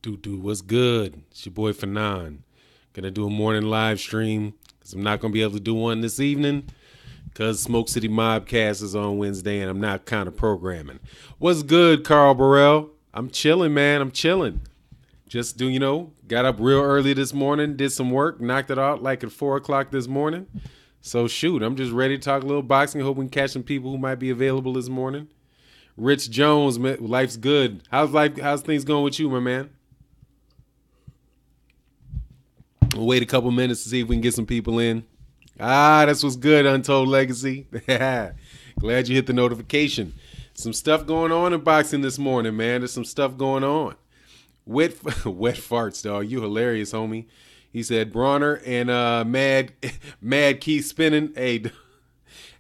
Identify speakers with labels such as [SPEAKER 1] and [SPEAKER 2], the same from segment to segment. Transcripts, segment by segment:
[SPEAKER 1] Dude, what's good? It's your boy Fanon. Gonna do a morning live stream because I'm not gonna be able to do one this evening because Smoke City Mobcast is on Wednesday and I'm not kind of programming. What's good, Carl Burrell? I'm chilling, man. I'm chilling. Just got up real early this morning, did some work, knocked it out like at 4 o'clock this morning. So shoot, I'm just ready to talk a little boxing. Hope we can catch some people who might be available this morning. Rich Jones, life's good. How's things going with you, my man? We'll wait a couple minutes to see if we can get some people in. That's what's good, Untold Legacy. Glad you hit the notification. Some stuff going on in boxing this morning, man. There's some stuff going on. Wet farts, dog. You hilarious, homie. He said Broner and Mad Keith spinning. Hey,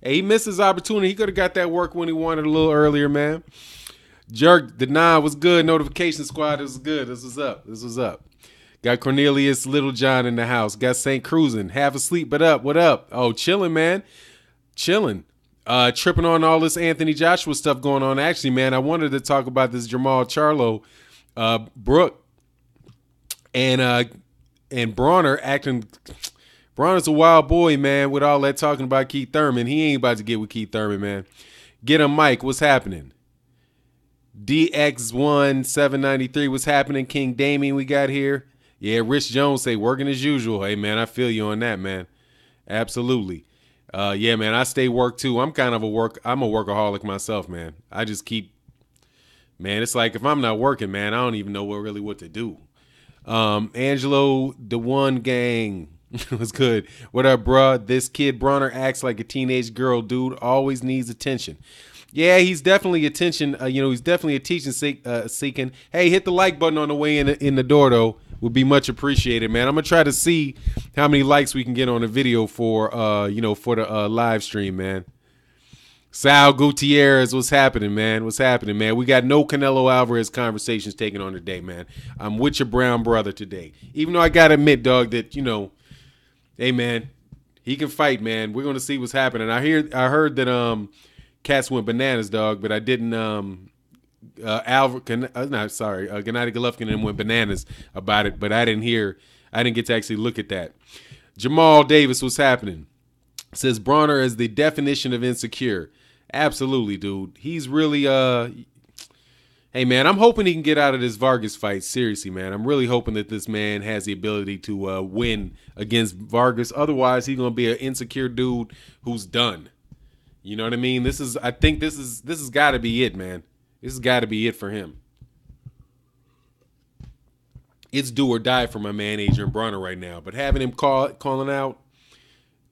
[SPEAKER 1] he missed his opportunity. He could have got that work when he wanted a little earlier, man. Jerk, the nine was good. Notification squad, this was good. This was up. Got Cornelius Littlejohn in the house. Got St. Cruising. Half asleep, but up. What up? Oh, chilling, man. Chilling. Tripping on all this Anthony Joshua stuff going on. Actually, man, I wanted to talk about this Jermell Charlo, Brook, and Broner acting. Broner's a wild boy, man, with all that talking about Keith Thurman. He ain't about to get with Keith Thurman, man. Get him, Mike. What's happening? DX1793. What's happening? King Damien, we got here. Yeah, Rich Jones say working as usual. Hey, man, I feel you on that, man. Absolutely. Yeah, man, I stay work too. I'm a workaholic myself, man. I just keep, man, it's like if I'm not working, man, I don't even know what to do. Angelo, the one gang. Was good. What up, bruh? This kid Broner acts like a teenage girl, dude. Always needs attention. Yeah, he's definitely attention. He's definitely attention seeking. Hey, hit the like button on the way in the door, though. Would be much appreciated, man. I'm gonna try to see how many likes we can get on the video for the live stream, man. Sal Gutierrez, what's happening, man? We got no Canelo Alvarez conversations taken on today, man. I'm with your brown brother today. Even though I gotta admit, dog, that hey, man, he can fight, man. We're gonna see what's happening. I heard that cats went bananas, dog, but I didn't. Gennady Golovkin and went bananas about it, but I didn't get to actually look at that. Jamal Davis, what's happening? Says Broner is the definition of insecure. Absolutely, dude. He's really hey, man, I'm hoping he can get out of this Vargas fight. Seriously, man. I'm really hoping that this man has the ability to win against Vargas. Otherwise, he's going to be an insecure dude who's done. You know what I mean? I think this has got to be it, man. This has got to be it for him. It's do or die for my man Adrian Broner right now. But having him calling out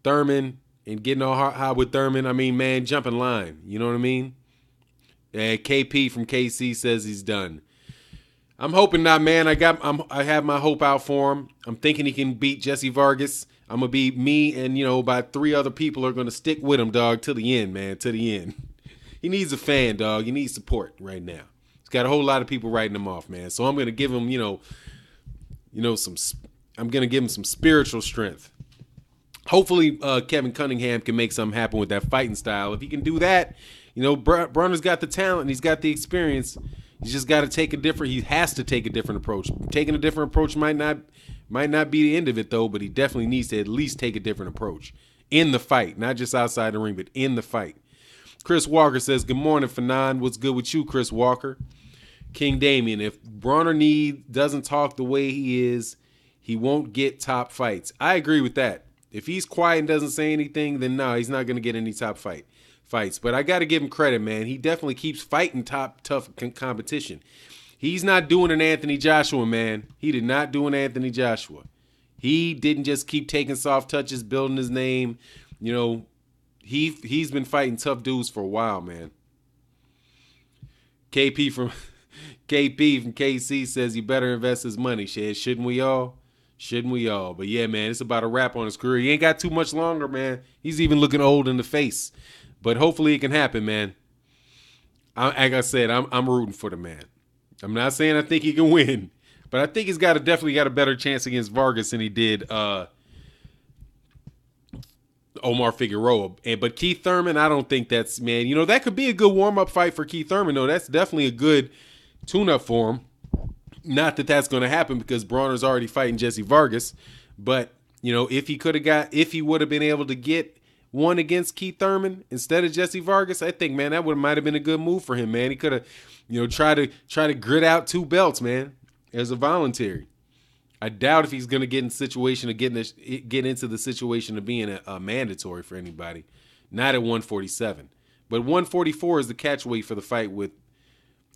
[SPEAKER 1] Thurman and getting all hot with Thurman, I mean, man, jump in line. You know what I mean? KP from KC says he's done. I'm hoping not, man. I have my hope out for him. I'm thinking he can beat Jesse Vargas. I'm gonna be me and about 3 other people are gonna stick with him, dog, to the end, man, to the end. He needs a fan, dog. He needs support right now. He's got a whole lot of people writing him off, man. So I'm gonna give him, I'm gonna give him some spiritual strength. Hopefully, Kevin Cunningham can make something happen with that fighting style. If he can do that, Broner's got the talent and he's got the experience. He's just got to take a different. He has to take a different approach. Taking a different approach might not be the end of it though, but he definitely needs to at least take a different approach in the fight, not just outside the ring, but in the fight. Chris Walker says, "Good morning, Fanon. What's good with you, Chris Walker?" King Damien, if Broner doesn't talk the way he is, he won't get top fights. I agree with that. If he's quiet and doesn't say anything, then no, he's not going to get any top fights. But I got to give him credit, man. He definitely keeps fighting tough competition. He's not doing an Anthony Joshua, man. He did not do an Anthony Joshua. He didn't just keep taking soft touches, building his name. He's been fighting tough dudes for a while, man. KP from KC says he better invest his money. Shouldn't we all? But yeah, man, it's about a wrap on his career. He ain't got too much longer, man. He's even looking old in the face. But hopefully it can happen, man. Like I said, I'm rooting for the man. I'm not saying I think he can win, but I think he's definitely got a better chance against Vargas than he did Omar Figueroa. But Keith Thurman, I don't think that's, man, that could be a good warm-up fight for Keith Thurman, though. That's definitely a good tune-up for him. Not that that's going to happen because Broner's already fighting Jesse Vargas. But, you know, if he would have been able to get one against Keith Thurman instead of Jesse Vargas, I think, man, that might have been a good move for him, man. He could have, you know, try to grit out 2 belts, man, as a voluntary. I doubt if he's going to get in the situation of get into the situation of being a mandatory for anybody. Not at 147. But 144 is the catch weight for the fight with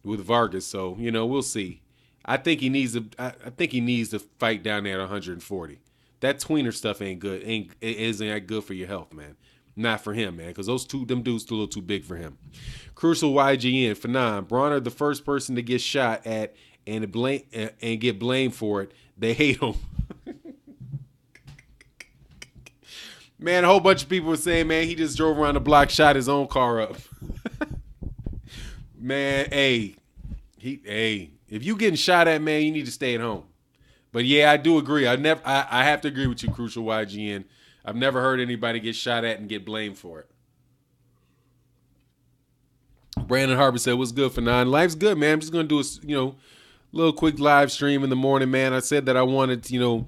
[SPEAKER 1] Vargas. So, you know, we'll see. I think he needs to fight down there at 140. That tweener stuff ain't that good for your health, man. Not for him, man, because them dudes a little too big for him. Crucial YGN, Fanon, Broner, the first person to get shot at and get blamed for it. They hate him. Man, a whole bunch of people were saying, man, he just drove around the block, shot his own car up. Man, if you getting shot at, man, you need to stay at home. But yeah, I do agree. I have to agree with you, Crucial YGN. I've never heard anybody get shot at and get blamed for it. Brandon Harbor said, "What's good for 9? Life's good, man. I'm just gonna do a little quick live stream in the morning, man. I said that I wanted to,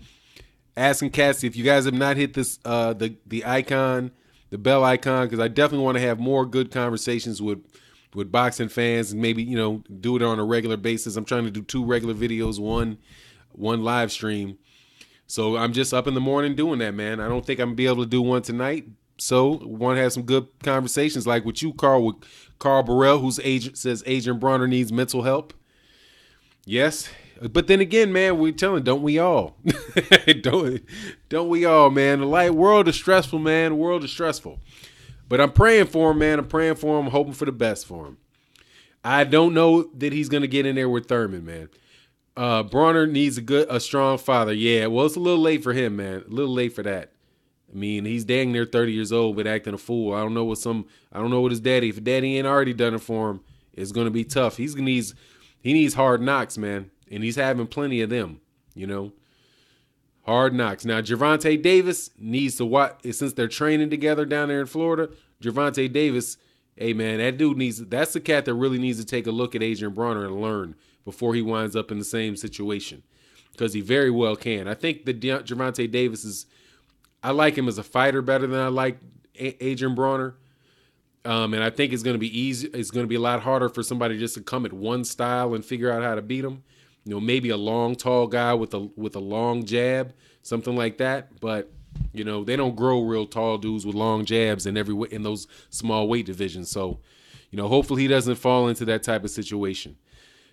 [SPEAKER 1] asking Cassie if you guys have not hit this the icon, the bell icon, because I definitely want to have more good conversations with boxing fans and maybe do it on a regular basis. I'm trying to do 2 regular videos, one live stream. So I'm just up in the morning doing that, man. I don't think I'm gonna be able to do one tonight. So want to have some good conversations like with you, Carl, with Carl Burrell, whose agent says Adrian Broner needs mental help. Yes. But then again, man, don't we all? don't we all, man? The world is stressful, man. The world is stressful. But I'm praying for him, man. I'm praying for him, hoping for the best for him. I don't know that he's going to get in there with Thurman, man. Broner needs a strong father. Yeah, well, it's a little late for him, man. A little late for that. I mean, he's dang near 30 years old, but acting a fool. I don't know what his daddy. If daddy ain't already done it for him, it's going to be tough. He needs hard knocks, man. And he's having plenty of them, Hard knocks. Now, Gervonta Davis needs to watch, since they're training together down there in Florida. Gervonta Davis, hey, man, that's the cat that really needs to take a look at Adrian Broner and learn before he winds up in the same situation. Because he very well can. I think that Gervonta Davis I like him as a fighter better than I like Adrian Broner. And I think it's going to be easy. It's going to be a lot harder for somebody just to come at one style and figure out how to beat him. Maybe a long, tall guy with a long jab, something like that. But they don't grow real tall dudes with long jabs in those small weight divisions. So, hopefully he doesn't fall into that type of situation.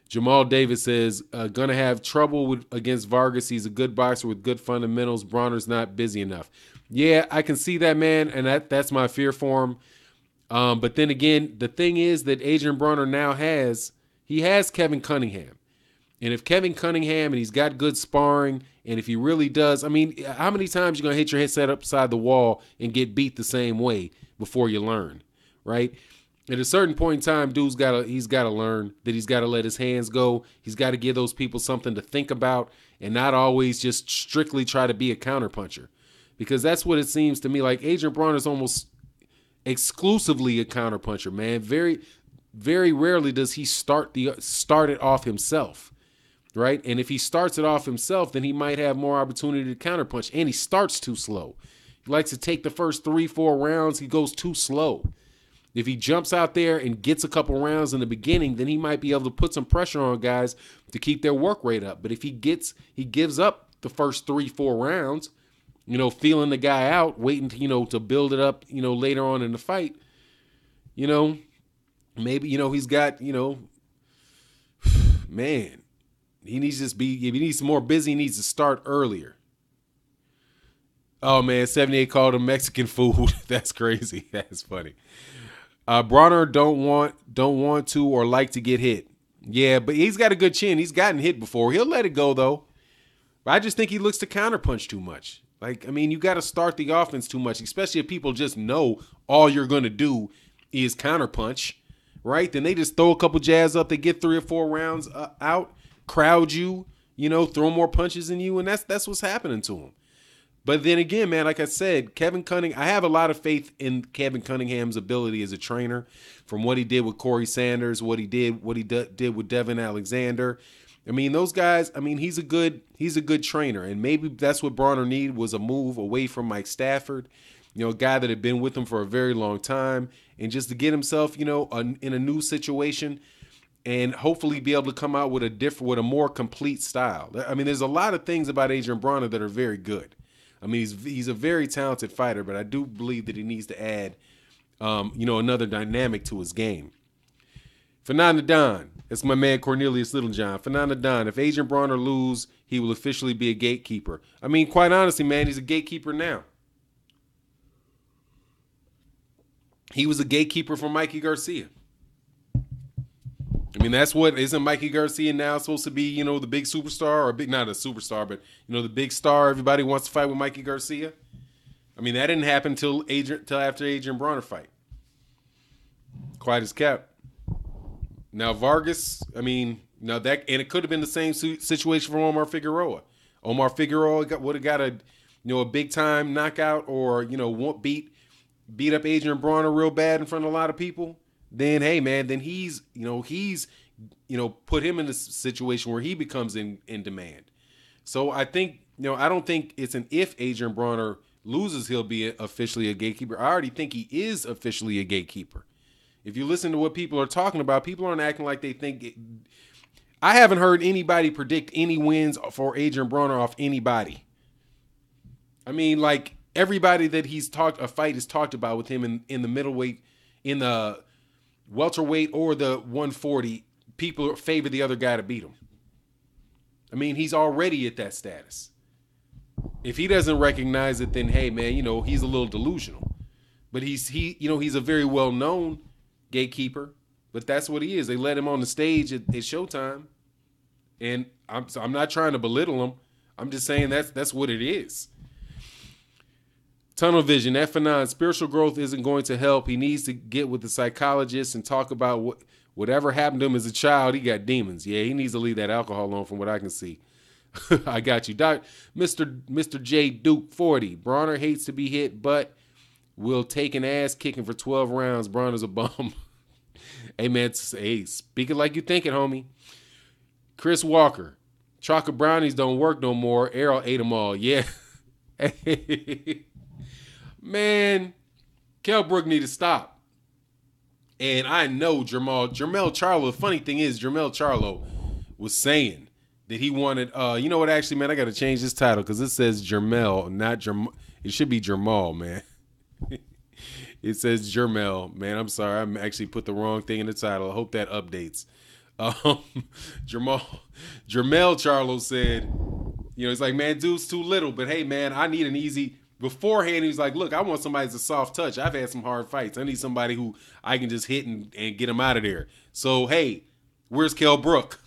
[SPEAKER 1] Jamal Davis says, gonna have trouble against Vargas. He's a good boxer with good fundamentals. Broner's not busy enough. Yeah, I can see that, man, and that's my fear for him. But then again, the thing is that Adrian Broner now has Kevin Cunningham. And if Kevin Cunningham, and he's got good sparring, and if he really does, I mean, how many times you going to hit your head set upside the wall and get beat the same way before you learn, right? At a certain point in time, he's got to learn that he's got to let his hands go. He's got to give those people something to think about and not always just strictly try to be a counterpuncher. Because that's what it seems to me like. Adrian Broner is almost exclusively a counterpuncher, man. Very, very rarely does he start it off himself, right? And if he starts it off himself, then he might have more opportunity to counterpunch. And he starts too slow. He likes to take the first 3-4 rounds. He goes too slow. If he jumps out there and gets a couple rounds in the beginning, then he might be able to put some pressure on guys to keep their work rate up. But if he gives up the first 3-4 rounds, feeling the guy out, waiting to, to build it up, later on in the fight, maybe, he's got, man, he needs to if he needs more busy, he needs to start earlier. Oh man, 78 called him Mexican food. That's crazy. That's funny. Broner don't want to or like to get hit. Yeah, but he's got a good chin. He's gotten hit before. He'll let it go though. But I just think he looks to counterpunch too much. You got to start the offense too much, especially if people just know all you're going to do is counterpunch, right? Then they just throw a couple jabs up. They get 3 or 4 rounds out, crowd you, throw more punches in you, and that's what's happening to him. But then again, man, like I said, I have a lot of faith in Kevin Cunningham's ability as a trainer from what he did with Corey Sanders, what he did with Devin Alexander. I mean, those guys, I mean, he's a good trainer. And maybe that's what Broner needed, was a move away from Mike Stafford, a guy that had been with him for a very long time, and just to get himself, in a new situation and hopefully be able to come out with a more complete style. I mean, there's a lot of things about Adrian Broner that are very good. I mean, he's a very talented fighter, but I do believe that he needs to add, another dynamic to his game. Fernando Don, that's my man Cornelius Littlejohn. Fernando Don, if Adrian Broner lose, he will officially be a gatekeeper. I mean, quite honestly, man, he's a gatekeeper now. He was a gatekeeper for Mikey Garcia. I mean, that's what, isn't Mikey Garcia now supposed to be, the big superstar, or not a superstar, but, the big star everybody wants to fight with Mikey Garcia? I mean, that didn't happen till after Adrian Broner fight. Quite as kept. Now, Vargas, I mean, and it could have been the same situation for Omar Figueroa. Omar Figueroa would have got a big-time knockout, or, beat up Adrian Broner real bad in front of a lot of people. Then, hey, man, then he's put him in a situation where he becomes in demand. So I think, I don't think it's an if Adrian Broner loses, he'll be officially a gatekeeper. I already think he is officially a gatekeeper. If you listen to what people are talking about, people aren't acting like they think it. I haven't heard anybody predict any wins for Adrian Broner off anybody. I mean, like, everybody that a fight is talked about with him in the middleweight, in the welterweight or the 140, people favor the other guy to beat him. I mean, he's already at that status. If he doesn't recognize it, then hey, man, he's a little delusional. But he's a very well-known gatekeeper. But that's what he is. They let him on the stage at Showtime, and I'm not trying to belittle him. I'm just saying that's what it is. Tunnel vision, F9, spiritual growth isn't going to help. He needs to get with the psychologist and talk about whatever happened to him as a child. He got demons. Yeah, he needs to leave that alcohol alone from what I can see. I got you. Mr. J. Duke 40. Broner hates to be hit, but will take an ass kicking for 12 rounds. Broner's a bum. Hey, man, speak it like you think it, homie. Chris Walker. Chocolate brownies don't work no more. Errol ate them all. Yeah. Man, Kell Brook need to stop. And I know Jermell Charlo, the funny thing is, Jermell Charlo was saying that he wanted, you know what, actually, man, I got to change this title because it says Jermell, not Jermell. It should be Jermell, man. It says Jermell, man. I'm sorry. I actually put the wrong thing in the title. I hope that updates. Jermell Charlo said, he's like, man, dude's too little, but hey, man, I need an easy. Beforehand, he was like, look, I want somebody that's a soft touch. I've had some hard fights. I need somebody who I can just hit and get him out of there. So, hey, where's Kell Brook?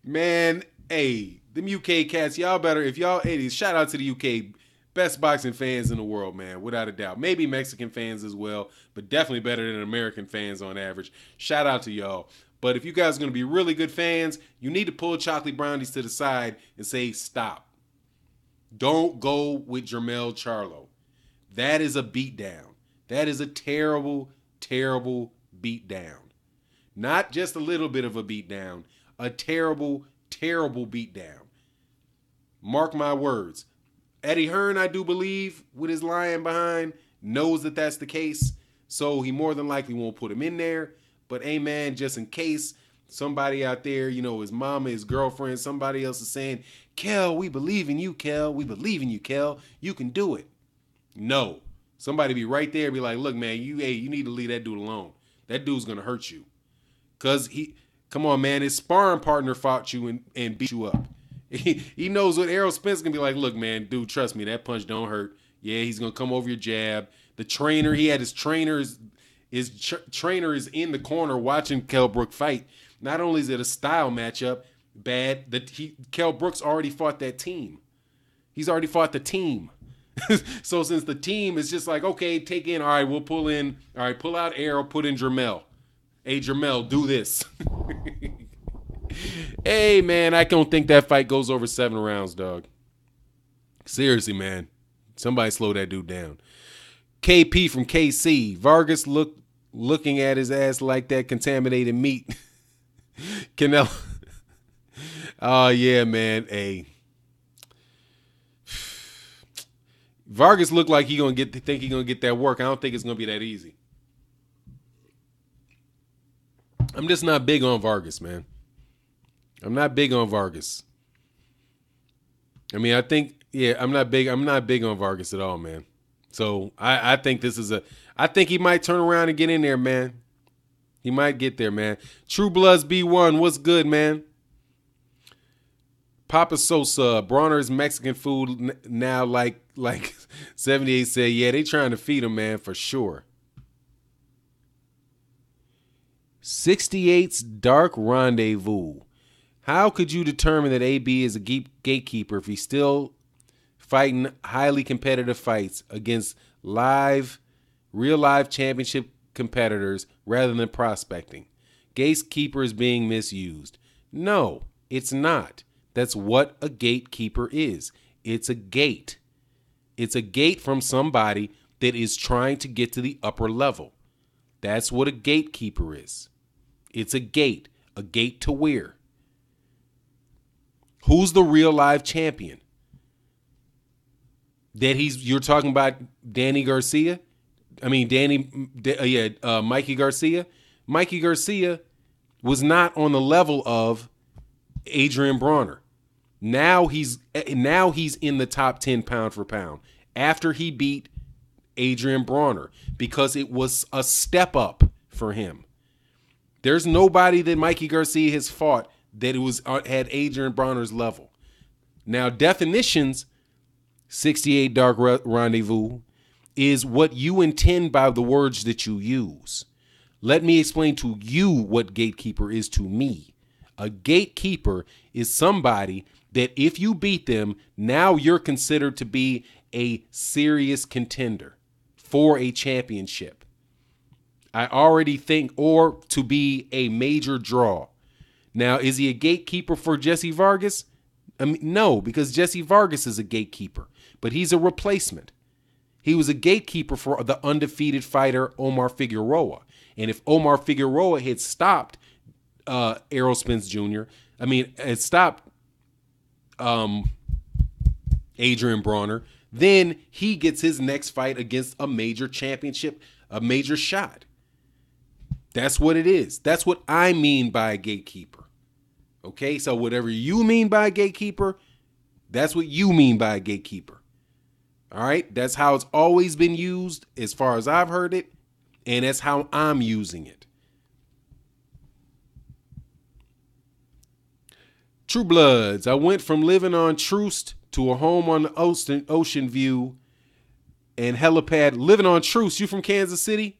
[SPEAKER 1] Man, hey, them UK cats, y'all better, shout out to the UK, best boxing fans in the world, man, without a doubt. Maybe Mexican fans as well, but definitely better than American fans on average. Shout out to y'all. But if you guys are going to be really good fans, you need to pull chocolate brownies to the side and say, stop. Don't go with Jermell Charlo. That is a beatdown. That is a terrible, terrible beatdown. Not just a little bit of a beatdown. A terrible, terrible beatdown. Mark my words. Eddie Hearn, I do believe, with his lying behind, knows that that's the case. So he more than likely won't put him in there. But, hey, man, just in case somebody out there, his mama, his girlfriend, somebody else is saying, Kell, we believe in you, Kell. We believe in you, Kell. You can do it. No. Somebody be right there and be like, look, man, you need to leave that dude alone. That dude's going to hurt you. Because come on, man, his sparring partner fought you and beat you up. He knows what Errol Spence going to be like, look, man, dude, trust me, that punch don't hurt. Yeah, he's going to come over your jab. The trainer, he had his trainer is in the corner watching Kell Brook fight. Not only is it a style matchup, bad, Kell Brook's already fought that team. He's already fought the team. So since the team is just like, okay, all right, we'll pull out Errol, put in Jermell. Hey, Jermell, do this. Hey, man, I don't think that fight goes over 7 rounds, dog. Seriously, man. Somebody slow that dude down. KP from KC. Vargas looking at his ass like that contaminated meat. Canelo. Oh yeah, man. Vargas looked like he's gonna get that work. I don't think it's gonna be that easy. I'm just not big on Vargas, man. I'm not big on Vargas. I mean, I'm not big on Vargas at all, man. So I think I think he might turn around and get in there, man. He might get there, man. True Bloods B1, what's good, man? Papa Sosa, Broner's Mexican food now like 78 said, yeah, they trying to feed him, man, for sure. 68's Dark Rendezvous. How could you determine that AB is a gatekeeper if he's still fighting highly competitive fights against real live championship competitors rather than prospecting? Gatekeeper is being misused. No, it's not. That's what a gatekeeper is. It's a gate. It's a gate from somebody that is trying to get to the upper level. That's what a gatekeeper is. It's a gate. A gate to where? Who's the real live champion? You're talking about Danny Garcia? I mean, Mikey Garcia. Mikey Garcia was not on the level of Adrian Broner. Now he's in the top 10 pound for pound after he beat Adrian Broner because it was a step up for him. There's nobody that Mikey Garcia has fought that had Adrian Broner's level. Now, Definitions, 68 Dark Rendezvous, is what you intend by the words that you use. Let me explain to you what gatekeeper is to me. A gatekeeper is somebody that if you beat them, now you're considered to be a serious contender for a championship. I already think, or to be a major draw. Now, is he a gatekeeper for Jesse Vargas? I mean, no, because Jesse Vargas is a gatekeeper, but he's a replacement. He was a gatekeeper for the undefeated fighter Omar Figueroa. And if Omar Figueroa had stopped Errol Spence Jr., had stopped Adrian Broner, then he gets his next fight against a major championship, a major shot. That's what it is. That's what I mean by a gatekeeper. Okay, so whatever you mean by a gatekeeper, that's what you mean by a gatekeeper. All right, that's how it's always been used as far as I've heard it, and that's how I'm using it. True Bloods, I went from living on Troost to a home on the Ocean View and helipad. Living on Troost, you from Kansas City?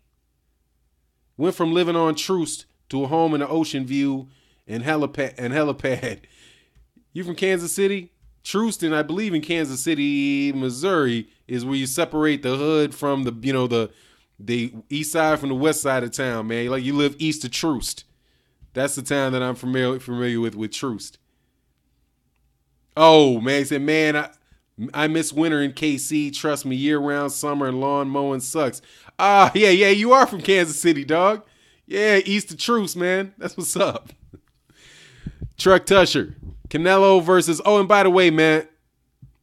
[SPEAKER 1] Went from living on Troost to a home in the Ocean View and helipad. You from Kansas City? Troost, and I believe in Kansas City, Missouri, is where you separate the hood from the east side from the west side of town, man. Like you live east of Troost. That's the town that I'm familiar with Troost. Oh, man, he said, man, I miss winter in KC. Trust me, year-round summer and lawn mowing sucks. Ah, yeah, you are from Kansas City, dog. Yeah, east of Troost, man. That's what's up. Truck Tusher. Canelo versus... Oh, and by the way, man,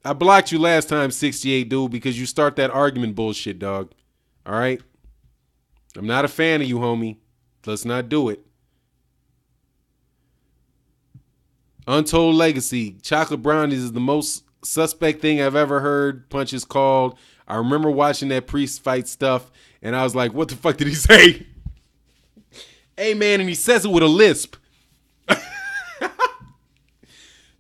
[SPEAKER 1] I blocked you last time, 68, dude, because you start that argument bullshit, dog. All right? I'm not a fan of you, homie. Let's not do it. Untold Legacy. Chocolate brownies is the most suspect thing I've ever heard punches called. I remember watching that Priest fight stuff, and I was like, what the fuck did he say? Hey, man, and he says it with a lisp.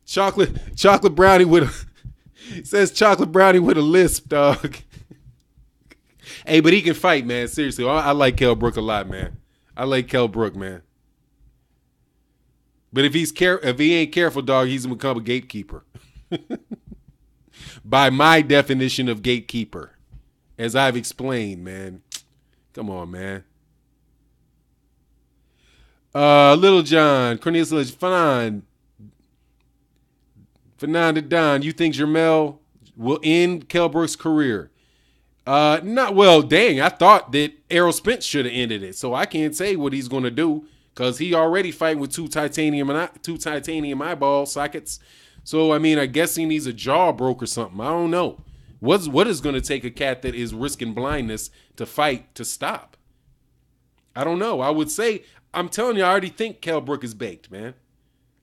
[SPEAKER 1] Chocolate brownie with a... It says chocolate brownie with a lisp, dog. Hey, but he can fight, man. Seriously, I like Kell Brook a lot, man. I like Kell Brook, man. But if he ain't careful, dog, he's gonna become a gatekeeper. By my definition of gatekeeper, as I've explained, man. Come on, man. Little John, Cornelius Fanon to Don. You think Jermell will end Kell Brook's career? Not well. Dang, I thought that Errol Spence should have ended it, so I can't say what he's gonna do because he already fighting with two titanium eyeball sockets. So, I mean, I guess he needs a jaw broke or something. I don't know. What is going to take a cat that is risking blindness to fight to stop? I don't know. I would say, I'm telling you, I already think Kell Brook is baked, man.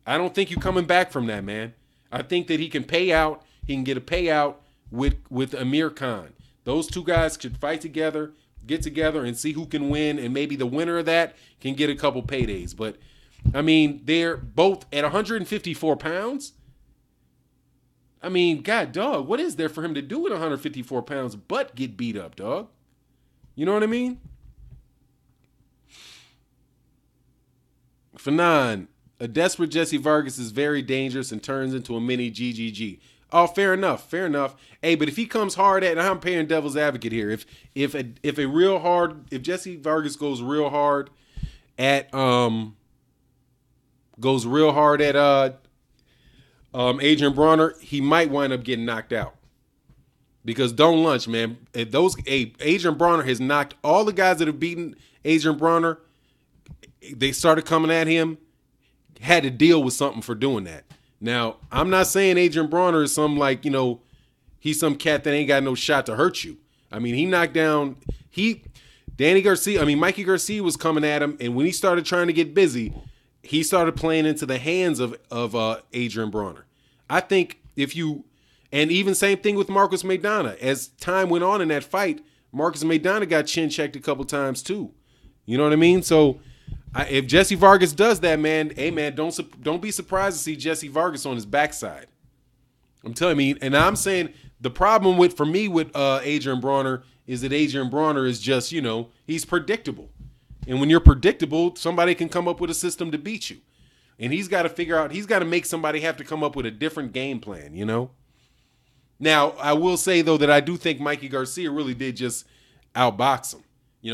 [SPEAKER 1] I don't think you're coming back from that, man. I think that he can pay out. He can get a payout with Amir Khan. Those two guys could fight together, get together, and see who can win. And maybe the winner of that can get a couple paydays. But, I mean, they're both at 154 pounds. I mean, God, dog, what is there for him to do at 154 pounds but get beat up, dog? You know what I mean? Fanon, a desperate Jesse Vargas is very dangerous and turns into a mini GGG. Oh, fair enough, fair enough. Hey, but if he comes hard at, and I'm playing devil's advocate here, if Jesse Vargas goes real hard at Adrian Broner, he might wind up getting knocked out. Because don't lunch, man. Adrian Broner has knocked all the guys that have beaten Adrian Broner. They started coming at him, had to deal with something for doing that. Now, I'm not saying Adrian Broner is some he's some cat that ain't got no shot to hurt you. I mean, he knocked down Mikey Garcia was coming at him, and when he started trying to get busy, he started playing into the hands of Adrian Broner. I think and even same thing with Marcos Maidana. As time went on in that fight, Marcos Maidana got chin checked a couple times too. You know what I mean? So if Jesse Vargas does that, man, hey man, don't be surprised to see Jesse Vargas on his backside. I'm telling you, and I'm saying the problem with Adrian Broner is that Adrian Broner is just, he's predictable. And when you're predictable, somebody can come up with a system to beat you. And he's got to make somebody have to come up with a different game plan, Now, I will say, though, that I do think Mikey Garcia really did just outbox him.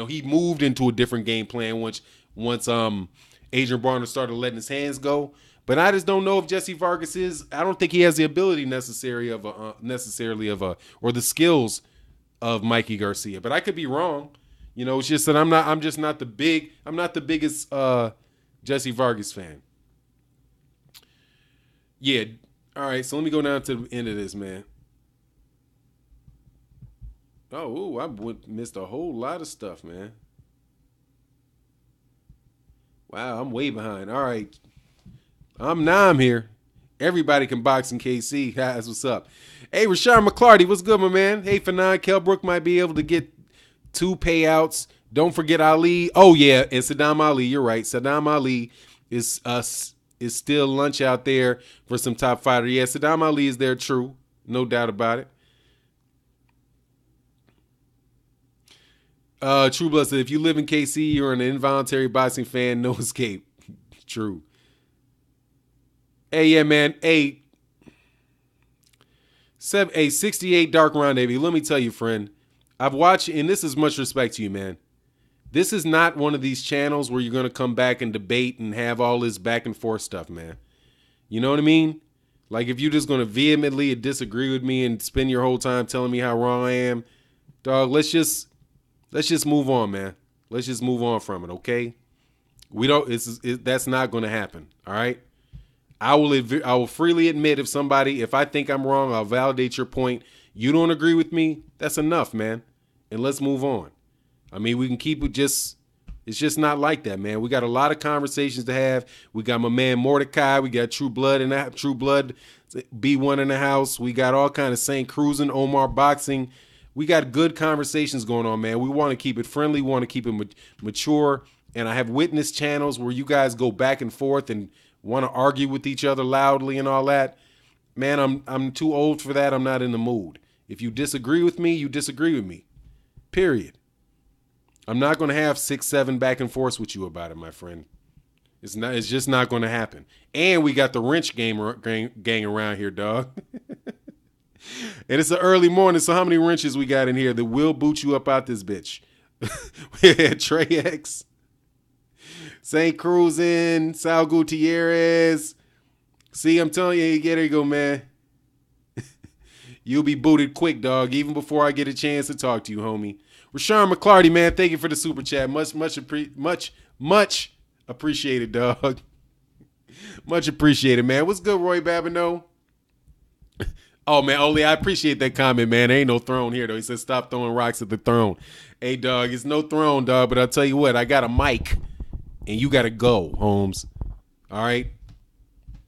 [SPEAKER 1] He moved into a different game plan once Adrian Broner started letting his hands go. But I just don't know if Jesse Vargas I don't think he has the ability necessarily of or the skills of Mikey Garcia. But I could be wrong. It's just that I'm not the biggest Jesse Vargas fan. Yeah. All right. So let me go down to the end of this, man. Oh, I missed a whole lot of stuff, man. Wow, I'm way behind. All right. I'm here. Everybody can box in KC. That's what's up. Hey, Rashard McClarty, what's good, my man? Hey, Fanon, Kell Brook might be able to get 2 payouts. Don't forget Ali. Oh, yeah, and Saddam Ali. You're right. Saddam Ali is still lunch out there for some top fighter. Yeah, Saddam Ali is there, true. No doubt about it. True Blood said, if you live in KC, you're an involuntary boxing fan, no escape. True. Hey, yeah, man. Hey, 68 Dark Rendezvous. Let me tell you, friend. I've watched, and this is much respect to you, man. This is not one of these channels where you're going to come back and debate and have all this back and forth stuff, man. You know what I mean? Like, if you're just going to vehemently disagree with me and spend your whole time telling me how wrong I am, dog, let's just move on, man. Let's just move on from it, okay? That's not going to happen, all right? I will freely admit if I think I'm wrong, I'll validate your point. You don't agree with me, that's enough, man. And let's move on. I mean, we can keep it it's just not like that, man. We got a lot of conversations to have. We got my man Mordecai. We got True Blood B1 in the house. We got all kind of St. Cruising, Omar Boxing. We got good conversations going on, man. We want to keep it friendly. We want to keep it mature. And I have witness channels where you guys go back and forth and want to argue with each other loudly and all that. Man, I'm too old for that. I'm not in the mood. If you disagree with me, you disagree with me. Period. I'm not going to have 6-7 back and forth with you about it, my friend. It's just not going to happen. And we got the wrench gang around here, dog. And it's an early morning, so how many wrenches we got in here that will boot you up out this bitch? We had Trey X, St. Cruising, Sal Gutierrez. See, I'm telling you, there you go, man. You'll be booted quick, dog, even before I get a chance to talk to you, homie. Rashard McClarty, man, thank you for the super chat. Much Appreciate it, dog. Much appreciated, man. What's good, Roy Babineau? Oh, man, Oli, I appreciate that comment, man. There ain't no throne here, though. He said, stop throwing rocks at the throne. Hey, dog, it's no throne, dog, but I'll tell you what, I got a mic, and you got to go, Holmes. All right?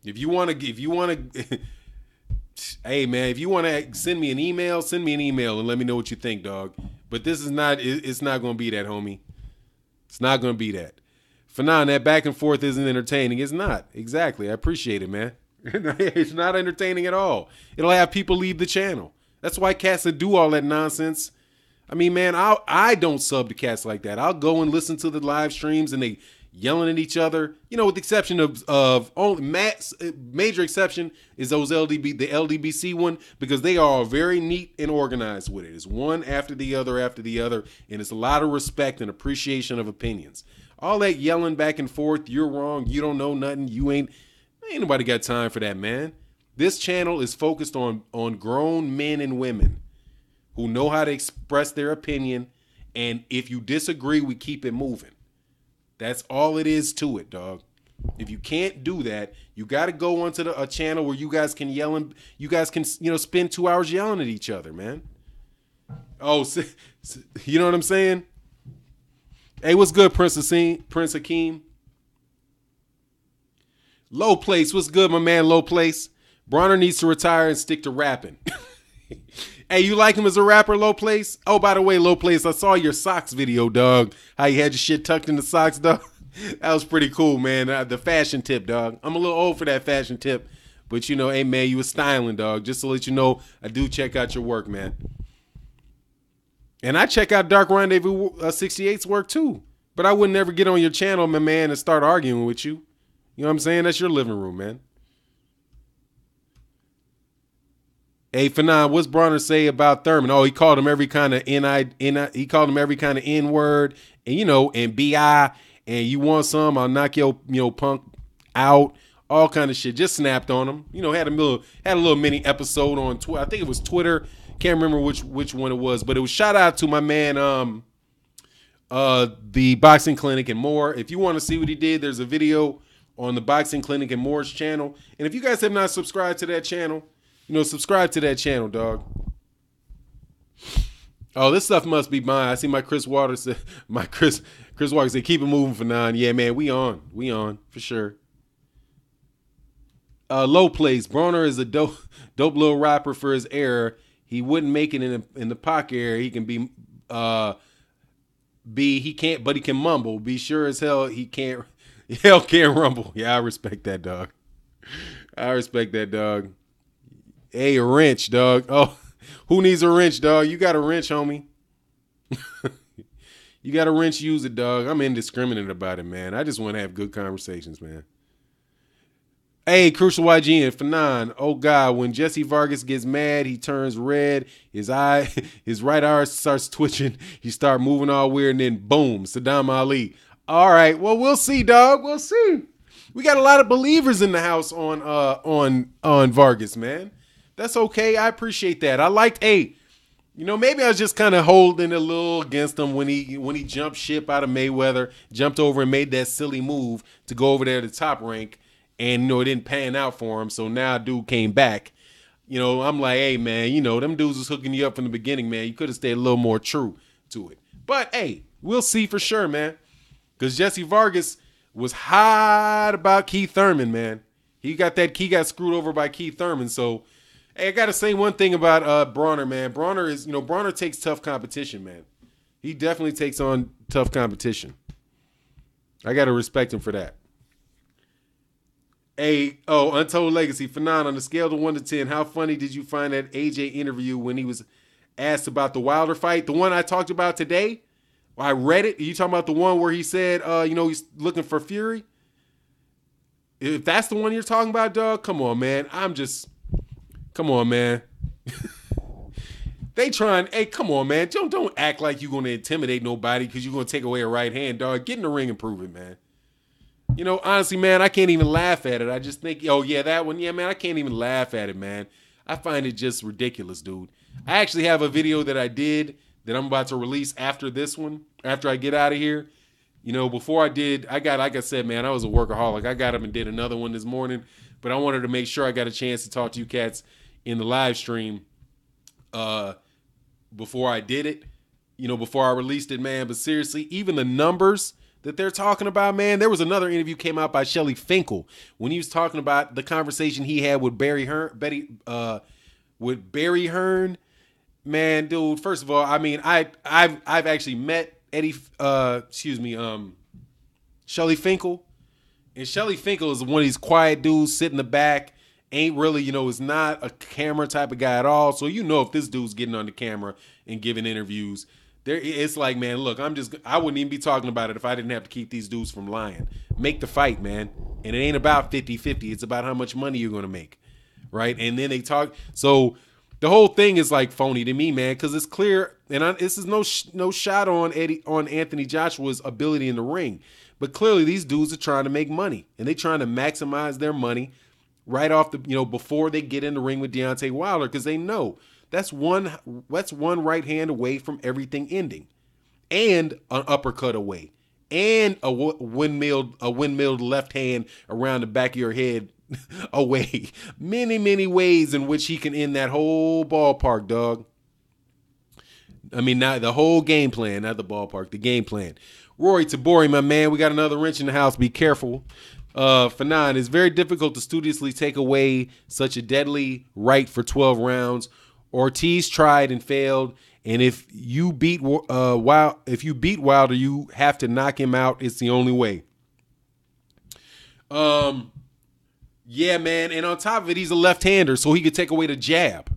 [SPEAKER 1] If you want to, hey, man, if you want to send me an email and let me know what you think, dog. But this is not, it's not going to be that, homie. It's not going to be that. For now, that back and forth isn't entertaining. It's not. Exactly. I appreciate it, man. It's not entertaining at all. It'll have people leave the channel. That's why cats that do all that nonsense. I mean, man, I don't sub to cats like that. I'll go and listen to the live streams and they yelling at each other. You know, with the exception of only major exception is those the LDBC one, because they are all very neat and organized with it. It's one after the other, and it's a lot of respect and appreciation of opinions. All that yelling back and forth, you're wrong, you don't know nothing, ain't nobody got time for that, man. This channel is focused on grown men and women who know how to express their opinion, and if you disagree, we keep it moving. That's all it is to it, dog. If you can't do that, you got to go onto a channel where you guys can yell and you guys can, spend 2 hours yelling at each other, man. Oh, you know what I'm saying? Hey, what's good, Prince Hakeem? Low Place, what's good, my man, Low Place? Broner needs to retire and stick to rapping. Hey, you like him as a rapper, Low Place? Oh, by the way, Low Place, I saw your socks video, dog. How you had your shit tucked in the socks, dog. That was pretty cool, man. The fashion tip, dog. I'm a little old for that fashion tip. But, hey, man, you was styling, dog. Just to let you know, I do check out your work, man. And I check out Dark Rendezvous 68's work, too. But I would never get on your channel, my man, and start arguing with you. You know what I'm saying? That's your living room, man. Hey, Fanon, what's Broner say about Thurman? Oh, he called him every kind of he called him every kind of N-word, and and BI, and you want some, I'll knock your punk out, all kind of shit. Just snapped on him. Had a little mini episode on Twitter. I think it was Twitter. Can't remember which one it was, but it was shout out to my man the Boxing Clinic and More. If you want to see what he did, there's a video on the Boxing Clinic and More's channel. And if you guys have not subscribed to that channel, subscribe to that channel, dog. Oh, this stuff must be mine. I see my Chris Waters said, Chris Waters said, keep it moving for 9. Yeah, man, we on for sure. Low Place, Broner is a dope little rapper for his era. He wouldn't make it in the pocket area. He can he can't, but he can mumble. Be sure as hell can't rumble. Yeah, I respect that, dog. Hey, a wrench, dog. Oh, who needs a wrench, dog? You got a wrench, homie. You got a wrench, use it, dog. I'm indiscriminate about it, man. I just want to have good conversations, man. Hey, Crucial YG and Fanon. Oh, God, when Jesse Vargas gets mad, he turns red. His right eye starts twitching. He start moving all weird, and then boom, Saddam Ali. All right, well, we'll see, dog. We'll see. We got a lot of believers in the house on Vargas, man. That's okay. I appreciate that. I liked, maybe I was just kind of holding a little against him when he jumped ship out of Mayweather, jumped over and made that silly move to go over there to Top Rank, and it didn't pan out for him. So now dude came back. I'm like, hey man, them dudes was hooking you up from the beginning, man. You could have stayed a little more true to it. But hey, we'll see for sure, man. Because Jesse Vargas was hot about Keith Thurman, man. He got screwed over by Keith Thurman. So hey, I gotta say one thing about Broner, man. Broner takes tough competition, man. He definitely takes on tough competition. I gotta respect him for that. Hey, Untold Legacy, Fanon, on a scale of 1 to 10, how funny did you find that AJ interview when he was asked about the Wilder fight? The one I talked about today? I read it. Are you talking about the one where he said, he's looking for Fury? If that's the one you're talking about, dog, come on, man. Come on, man. Come on, man. Don't act like you're going to intimidate nobody because you're going to take away a right hand, dog. Get in the ring and prove it, man. Honestly, man, I can't even laugh at it. I just think, oh, yeah, that one. Yeah, man, I can't even laugh at it, man. I find it just ridiculous, dude. I actually have a video that I did that I'm about to release after this one, after I get out of here, Before like I said, man, I was a workaholic. I got up and did another one this morning, but I wanted to make sure I got a chance to talk to you cats in the live stream before I did it, before I released it, man. But seriously, even the numbers that they're talking about, man, there was another interview came out by Shelly Finkel when he was talking about the conversation he had with Barry Hearn. Man, dude, first of all, I mean, I've actually met Shelly Finkel. And Shelly Finkel is one of these quiet dudes, sit in the back, ain't really, is not a camera type of guy at all. So if this dude's getting on the camera and giving interviews, it's like, man, look, I wouldn't even be talking about it if I didn't have to keep these dudes from lying. Make the fight, man. And it ain't about 50-50. It's about how much money you're going to make, right? And then they talk. So the whole thing is like phony to me, man, because it's clear, and this is no shot on Anthony Joshua's ability in the ring, but clearly these dudes are trying to make money, and they trying to maximize their money right off before they get in the ring with Deontay Wilder, because they know that's one right hand away from everything ending, and an uppercut away, and a windmilled left hand around the back of your head away. Many ways in which he can end that whole ballpark, dog. I mean, not the whole game plan, not the ballpark, the game plan. Rory Tabori, my man, we got another wrench in the house. Be careful. Fanon, it's very difficult to studiously take away such a deadly right for 12 rounds. Ortiz tried and failed, and if you beat Wilder, you have to knock him out. It's the only way. Yeah, man, and on top of it, he's a left-hander, so he could take away the jab.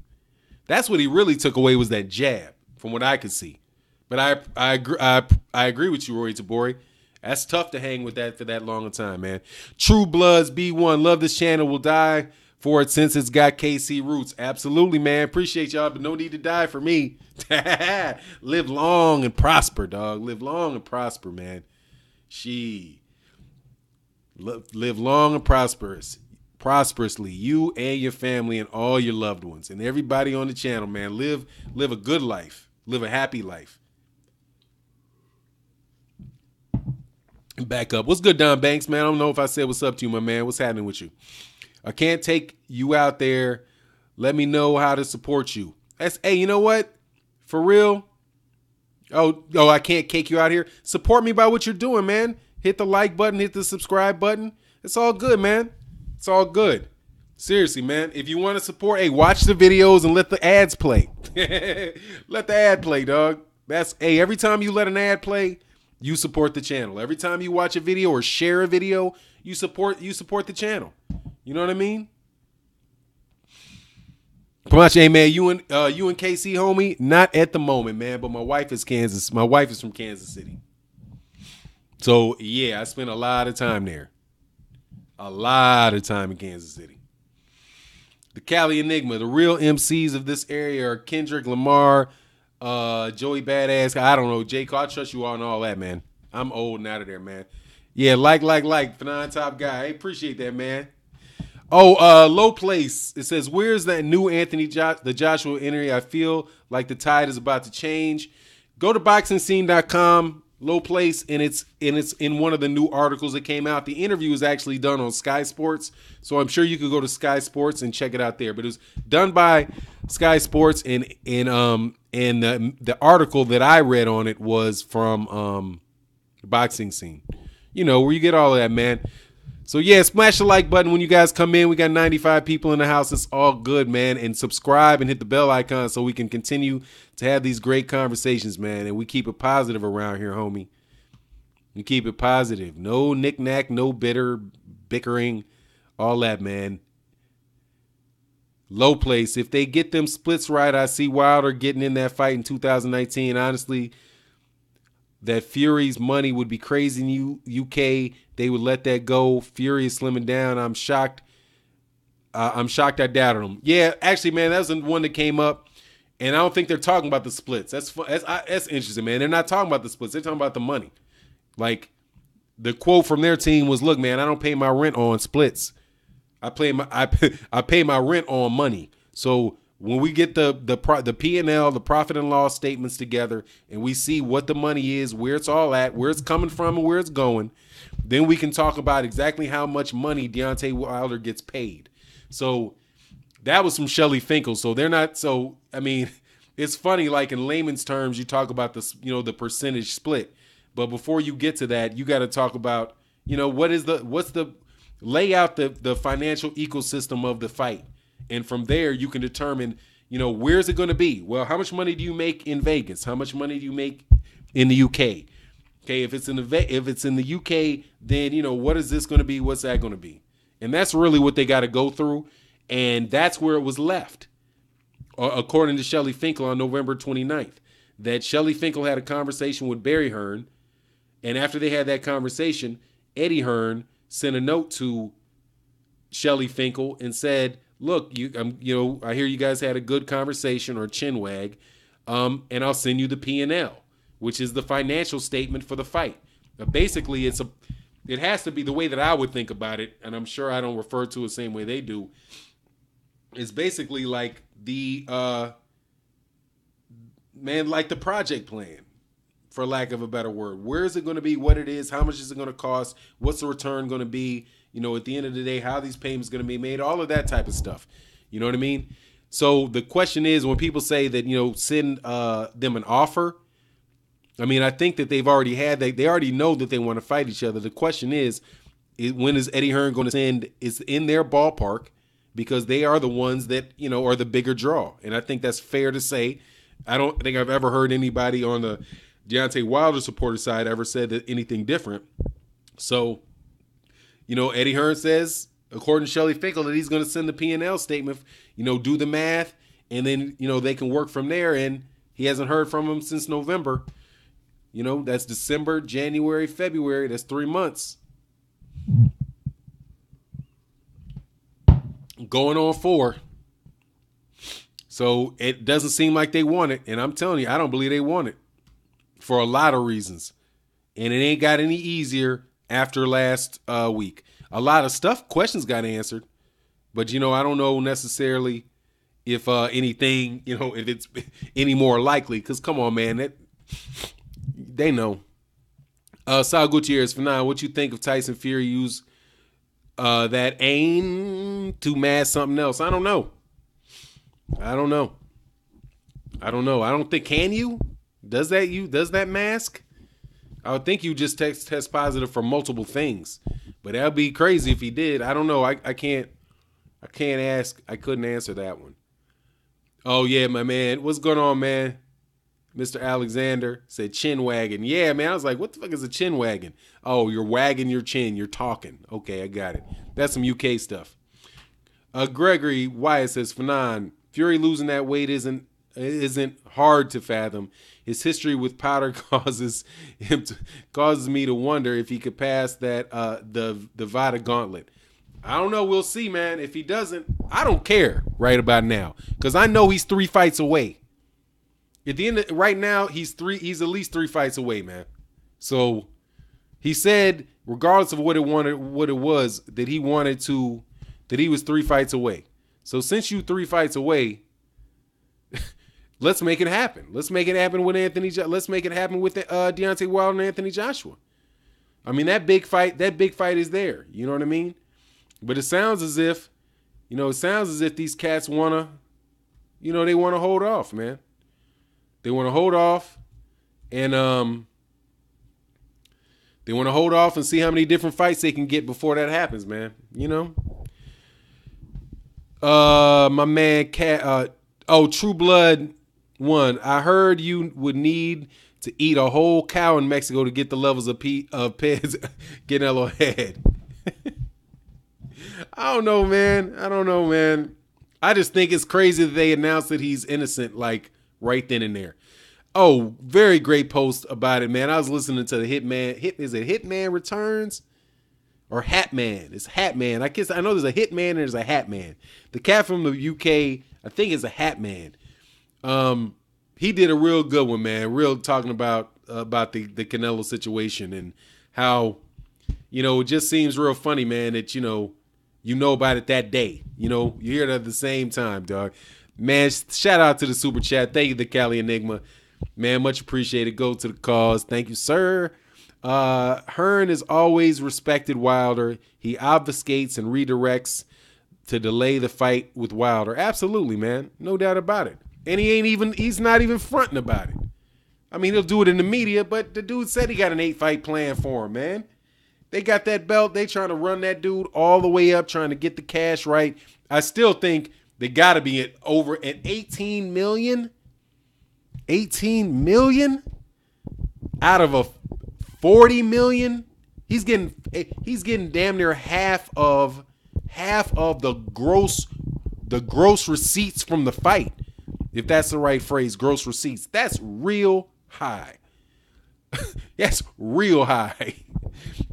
[SPEAKER 1] That's what he really took away, was that jab, from what I could see. But I agree with you, Rory Tabori. That's tough to hang with that for that long a time, man. True Bloods B1, love this channel, will die for it since it's got KC roots. Absolutely, man. Appreciate y'all, but no need to die for me. Live long and prosper, dog. Live long and prosper, man. Live long and prosperously, you and your family and all your loved ones and everybody on the channel, man. Live a good life. Live a happy life. And back up. What's good, Don Banks, man? I don't know if I said what's up to you, my man. What's happening with you? I can't take you out there. Let me know how to support you. Hey, you know what? For real? Oh, I can't cake you out here. Support me by what you're doing, man. Hit the like button. Hit the subscribe button. It's all good, man. It's all good. Seriously, man. If you want to support, hey, watch the videos and let the ads play. Let the ad play, dog. Every time you let an ad play, you support the channel. Every time you watch a video or share a video, you support the channel. You know what I mean? Much, hey man, you and KC, homie, not at the moment, man. But my wife is from Kansas City. So yeah, I spent a lot of time there. A lot of time in Kansas City. The Cali Enigma, the real MCs of this area are Kendrick Lamar, Joey Badass. I don't know, Jake. I trust you on all that, man. I'm old and out of there, man. Yeah, like, Fanon Top Guy. I appreciate that, man. Oh, Low Place. It says, where's that new the Joshua entry? I feel like the tide is about to change. Go to boxingscene.com, Low Place, and it's in one of the new articles that came out. The interview is actually done on Sky Sports, so I'm sure you could go to Sky Sports and check it out there. But it was done by Sky Sports, and the article that I read on it was from Boxing Scene. Where you get all of that, man. So yeah, smash the like button when you guys come in. We got 95 people in the house. It's all good, man. And subscribe and hit the bell icon so we can continue to have these great conversations, man. And we keep it positive around here, homie. We keep it positive. No knick-knack, no bickering, all that, man. Low Place. If they get them splits right, I see Wilder getting in that fight in 2019. Honestly, that Fury's money would be crazy in UK. They would let that go. Fury is slimming down. I'm shocked. I doubted him. Yeah, actually, man, that was the one that came up, and I don't think they're talking about the splits. That's interesting, man. They're not talking about the splits. They're talking about the money. Like, the quote from their team was, "Look, man, I don't pay my rent on splits. I pay my rent on money. So when we get the P&L, the profit and loss statements together, and we see what the money is, where it's all at, where it's coming from, and where it's going, then we can talk about exactly how much money Deontay Wilder gets paid. So that was from Shelly Finkel. So they're not. So I mean, it's funny. Like in layman's terms, you talk about this, the percentage split, but before you get to that, you got to talk about, what's the lay out the financial ecosystem of the fight. And from there, you can determine, where's it going to be? Well, how much money do you make in Vegas? How much money do you make in the UK? Okay, if it's in the UK, then, what is this going to be? What's that going to be? And that's really what they got to go through. And that's where it was left, according to Shelly Finkel on November 29th, that Shelly Finkel had a conversation with Barry Hearn. And after they had that conversation, Eddie Hearn sent a note to Shelly Finkel and said, look, I hear you guys had a good conversation, or chinwag, and I'll send you the P&L, which is the financial statement for the fight. Basically, it has to be the way that I would think about it, and I'm sure I don't refer to it the same way they do. It's basically like the like the project plan, for lack of a better word. Where is it going to be? What it is? How much is it going to cost? What's the return going to be? At the end of the day, how these payments going to be made? All of that type of stuff. You know what I mean? So the question is, when people say that, send them an offer, I mean, I think that they've already had that. They already know that they want to fight each other. The question is when is Eddie Hearn going to send? It's in their ballpark, because they are the ones that, are the bigger draw. And I think that's fair to say. I don't think I've ever heard anybody on the Deontay Wilder supporter side ever said that anything different. So, Eddie Hearn says, according to Shelly Finkel, that he's going to send the P&L statement, do the math, and then, they can work from there. And he hasn't heard from him since November. That's December, January, February. That's 3 months. Going on 4. So it doesn't seem like they want it. And I'm telling you, I don't believe they want it for a lot of reasons. And it ain't got any easier after last week. A lot of questions got answered. But, I don't know necessarily if anything, if it's any more likely. Because, come on, man, they know. Sal Gutierrez, for now, what you think of Tyson Fury use that aim to mask something else? I don't know. I don't think, can you? Does that mask? I would think you just test positive for multiple things. But that'd be crazy if he did. I don't know. I can't ask. I couldn't answer that one. Oh, yeah, my man. What's going on, man? Mr. Alexander said chin wagging. Yeah, man. I was like, what the fuck is a chin wagging? Oh, you're wagging your chin. You're talking. Okay, I got it. That's some UK stuff. Gregory Wyatt says, Fanon, Fury losing that weight isn't hard to fathom. His history with powder causes me to wonder if he could pass that the Vada gauntlet. I don't know. We'll see, man. If he doesn't, I don't care right about now, because I know he's 3 fights away. At the end right now, he's at least 3 fights away, man. So he said, regardless of what it was, that he was 3 fights away. So since you 3 fights away, let's make it happen. Let's make it happen with Let's make it happen with Deontay Wilder and Anthony Joshua. I mean, that big fight is there. You know what I mean? But it sounds as if, these cats wanna, they want to hold off, man. They want to hold off, and they want to hold off and see how many different fights they can get before that happens, man. My man, True Blood 1. I heard you would need to eat a whole cow in Mexico to get the levels of Pez Canelo had. I don't know, man. I just think it's crazy that they announced that he's innocent, like, right then and there. Oh, very great post about it, man. I was listening to the Hitman. Is it Hitman Returns? Or Hatman? It's Hatman. I know there's a Hitman and there's a Hatman. The cat from the UK, I think, is a Hatman. He did a real good one, man. Real talking about the Canelo situation and how, it just seems real funny, man, that, you know about it that day. You hear it at the same time, dog. Man, shout out to the super chat. Thank you, the Cali Enigma. Man, much appreciated. Go to the cause. Thank you, sir. Hearn is always respected Wilder. He obfuscates and redirects to delay the fight with Wilder. Absolutely, man. No doubt about it. And he's not even fronting about it. I mean, he'll do it in the media, but the dude said he got an 8-fight plan for him, man. They got that belt. They trying to run that dude all the way up, trying to get the cash right. I still think they got to be at over at 18 million. 18 million out of a 40 million. He's getting damn near half of the gross receipts from the fight. If that's the right phrase, gross receipts. That's real high. That's real high.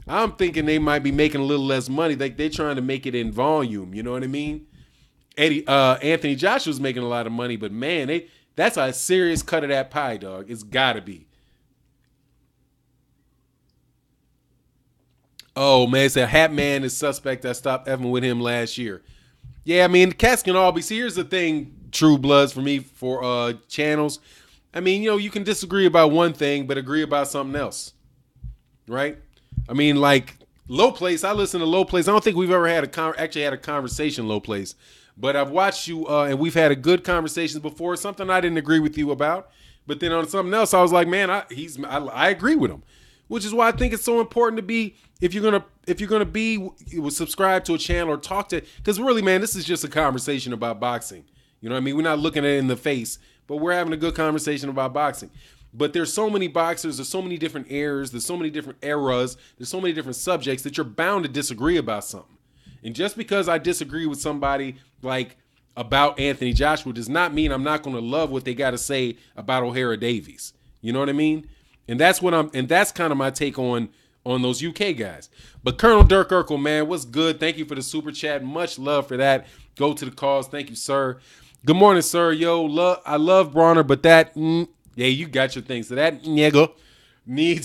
[SPEAKER 1] I'm thinking they might be making a little less money. Like they're trying to make it in volume. You know what I mean? Anthony Joshua's making a lot of money, but man, that's a serious cut of that pie, dog. It's gotta be. Oh man, it's a Hat Man is suspect. I stopped effing with him last year. Yeah, I mean, the cats can all be. See, here's the thing, True Bloods, for me, for channels. I mean, you can disagree about one thing, but agree about something else, right? I mean, like Low Place. I listen to Low Place. I don't think we've ever had a conversation, Low Place. But I've watched you, and we've had a good conversations before. Something I didn't agree with you about, but then on something else, I was like, man, I agree with him, which is why I think it's so important to be if you're gonna be subscribe to a channel or talk to, because really, man, this is just a conversation about boxing. You know what I mean? We're not looking at it in the face, but we're having a good conversation about boxing. But there's so many boxers, there's so many different eras, there's so many different eras, there's so many different subjects that you're bound to disagree about something. And just because I disagree with somebody like about Anthony Joshua does not mean I'm not going to love what they got to say about O'Hara Davies. You know what I mean? And that's kind of my take on those UK guys. But Colonel Dirk Urkel, man, what's good? Thank you for the super chat. Much love for that. Go to the cause. Thank you, sir. Good morning, sir. Yo, I love Broner, but that yeah, you got your thing. So that nigga need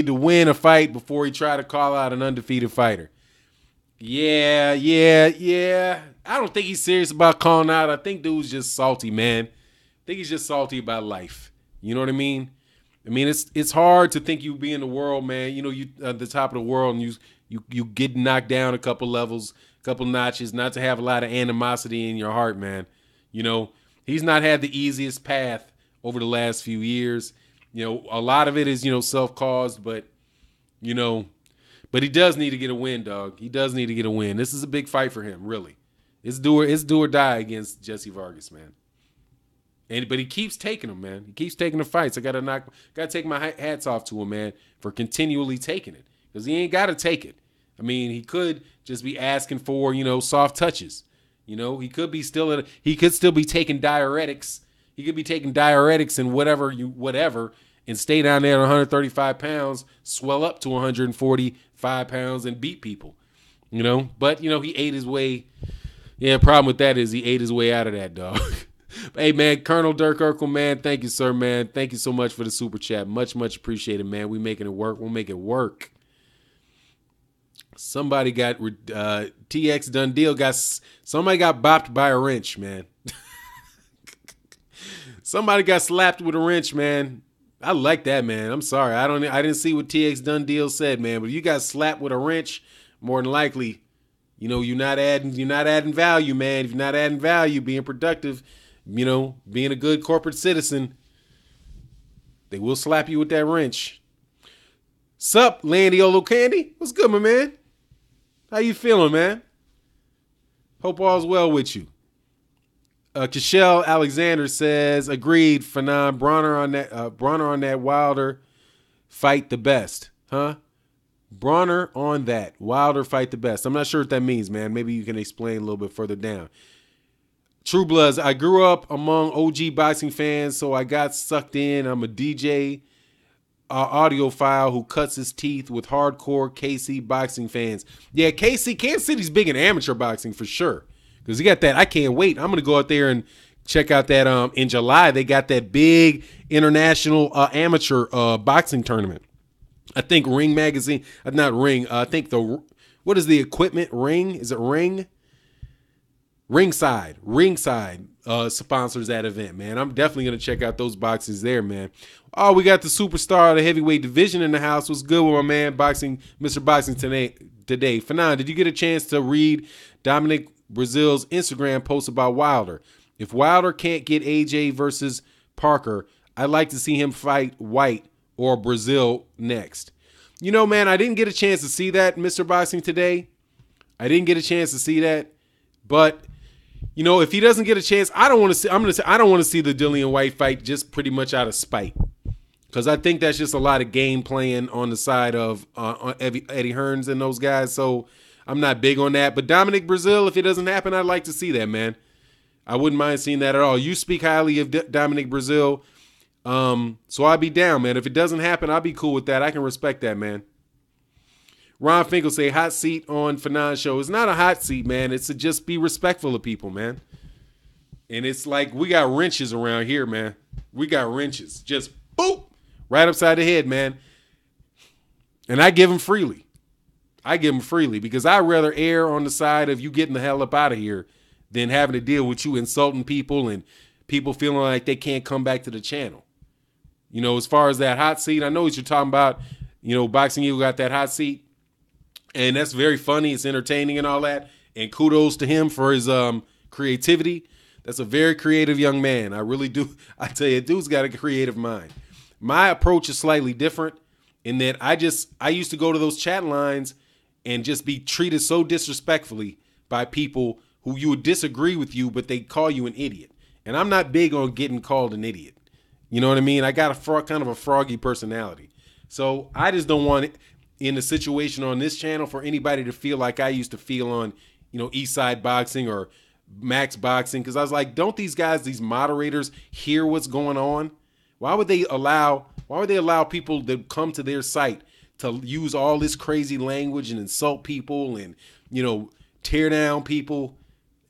[SPEAKER 1] to win a fight before he try to call out an undefeated fighter. Yeah. I don't think he's serious about calling out. I think dude's just salty, man. I think he's just salty about life. You know what I mean? I mean, it's hard to think you be in the world, man. You at the top of the world, and you get knocked down a couple levels, a couple notches, not to have a lot of animosity in your heart, man. He's not had the easiest path over the last few years. A lot of it is, self-caused, but he does need to get a win, dog. He does need to get a win. This is a big fight for him, really. It's do or die against Jesse Vargas, man. But he keeps taking them, man. He keeps taking the fights. I gotta take my hats off to him, man, for continually taking it. Because he ain't gotta take it. I mean, he could just be asking for, soft touches. He could still be taking diuretics. He could be taking diuretics and whatever, and stay down there at 135 pounds, swell up to 145 pounds, and beat people. But he ate his way. Yeah, problem with that is he ate his way out of that, dog. Hey, man, Colonel Dirk Urkel, man, thank you, sir, man. Thank you so much for the super chat. Much, much appreciated, man. We making it work. We'll make it work. Somebody got TX done deal. Somebody got bopped by a wrench, man. Somebody got slapped with a wrench, man. I like that, man. I'm sorry. I didn't see what TX done deal said, man. But if you got slapped with a wrench, more than likely, you're not adding value, man. If you're not adding value, being productive, being a good corporate citizen, they will slap you with that wrench. Sup, Landiolo Candy? What's good, my man? How you feeling, man? Hope all's well with you. Kishelle Alexander says, agreed, Fanon. Broner on that Wilder fight the best. Huh? Broner on that. Wilder fight the best. I'm not sure what that means, man. Maybe you can explain a little bit further down. True Bloods, I grew up among OG boxing fans, so I got sucked in. I'm a DJ audiophile who cuts his teeth with hardcore KC boxing fans. Yeah, Kansas City's big in amateur boxing for sure. Because you got that, I can't wait. I'm going to go out there and check out that in July. They got that big international amateur boxing tournament. I think Ring Magazine, not Ring, I think what is the equipment? Ring? Is it Ring? Ringside sponsors that event, man. I'm definitely going to check out those boxes there, man. Oh, we got the superstar of the heavyweight division in the house. What's good with my man, Mr. Boxing today? Fanon, did you get a chance to read Dominic Brazil's Instagram post about Wilder? If Wilder can't get AJ versus Parker, I'd like to see him fight White or Brazil next. You know, man, I didn't get a chance to see that, Mr. Boxing Today. I didn't get a chance to see that, but you know, if he doesn't get a chance, I don't want to see. I don't want to see the Dillian White fight just pretty much out of spite, because I think that's just a lot of game playing on the side of Eddie Hearns and those guys. So I'm not big on that. But Dominic Brazil, if it doesn't happen, I'd like to see that, man. I wouldn't mind seeing that at all. You speak highly of Dominic Brazil, so I'd be down, man. If it doesn't happen, I'll be cool with that. I can respect that, man. Ron Finkel say, hot seat on Fanon's show. It's not a hot seat, man. It's to just be respectful of people, man. And it's like we got wrenches around here, man. We got wrenches. Just boop, right upside the head, man. And I give them freely. I give them freely because I'd rather err on the side of you getting the hell up out of here than having to deal with you insulting people and people feeling like they can't come back to the channel. You know, as far as that hot seat, I know what you're talking about. You know, Boxing Eagle got that hot seat. And that's very funny. It's entertaining and all that. And kudos to him for his creativity. That's a very creative young man. I really do. I tell you, dude's got a creative mind. My approach is slightly different in that I used to go to those chat lines and just be treated so disrespectfully by people who you would disagree with you, but they call you an idiot. And I'm not big on getting called an idiot. You know what I mean? I got kind of a froggy personality. So I just don't want it in the situation on this channel for anybody to feel like I used to feel on, you know, Eastside Boxing or Max Boxing. Because I was like, don't these guys, these moderators, hear what's going on? Why would they allow people that come to their site to use all this crazy language and insult people and, you know, tear down people?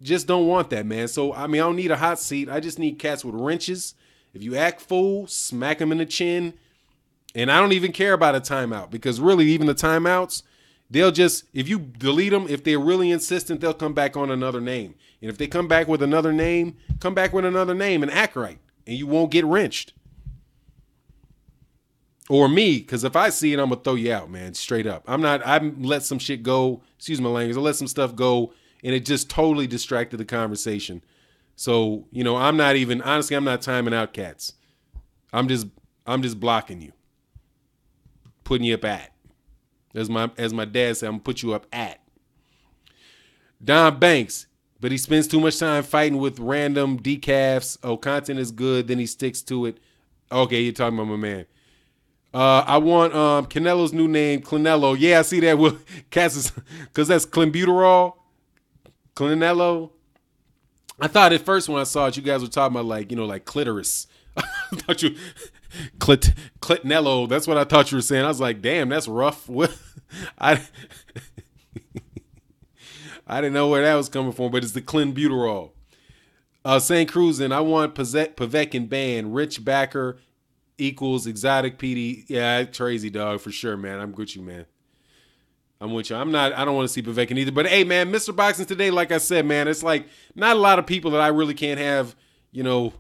[SPEAKER 1] Just don't want that, man. So, I mean, I don't need a hot seat. I just need cats with wrenches. If you act fool, smack them in the chin. And I don't even care about a timeout because really even the timeouts, they'll just, if you delete them, if they're really insistent, they'll come back on another name. And if they come back with another name, come back with another name and act right. And you won't get wrenched. Or me, because if I see it, I'm going to throw you out, man, straight up. I let some shit go, excuse my language, I let some stuff go, and it just totally distracted the conversation. So, you know, honestly, I'm not timing out cats. I'm just blocking you. Putting you up at. As my dad said, I'm gonna put you up at. Don Banks, but he spends too much time fighting with random decafs. Oh, content is good, then he sticks to it. Okay, you're talking about my man. I want Canelo's new name, Clinello. Yeah, I see that with Cass, because that's clenbuterol. Clinello. I thought at first when I saw it, you guys were talking about like, you know, like clitoris. I thought you Clitnello. That's what I thought you were saying. I was like, damn, that's rough. What? I didn't know where that was coming from, but it's the clenbuterol. St. Cruz, and I want Pavek and Ban. Rich backer equals exotic PD. Yeah, crazy dog for sure, man. I'm with you, man. I'm with you. I don't want to see Pavek either. But hey, man, Mr. Boxing Today, like I said, man, it's like not a lot of people that I really can't have, you know.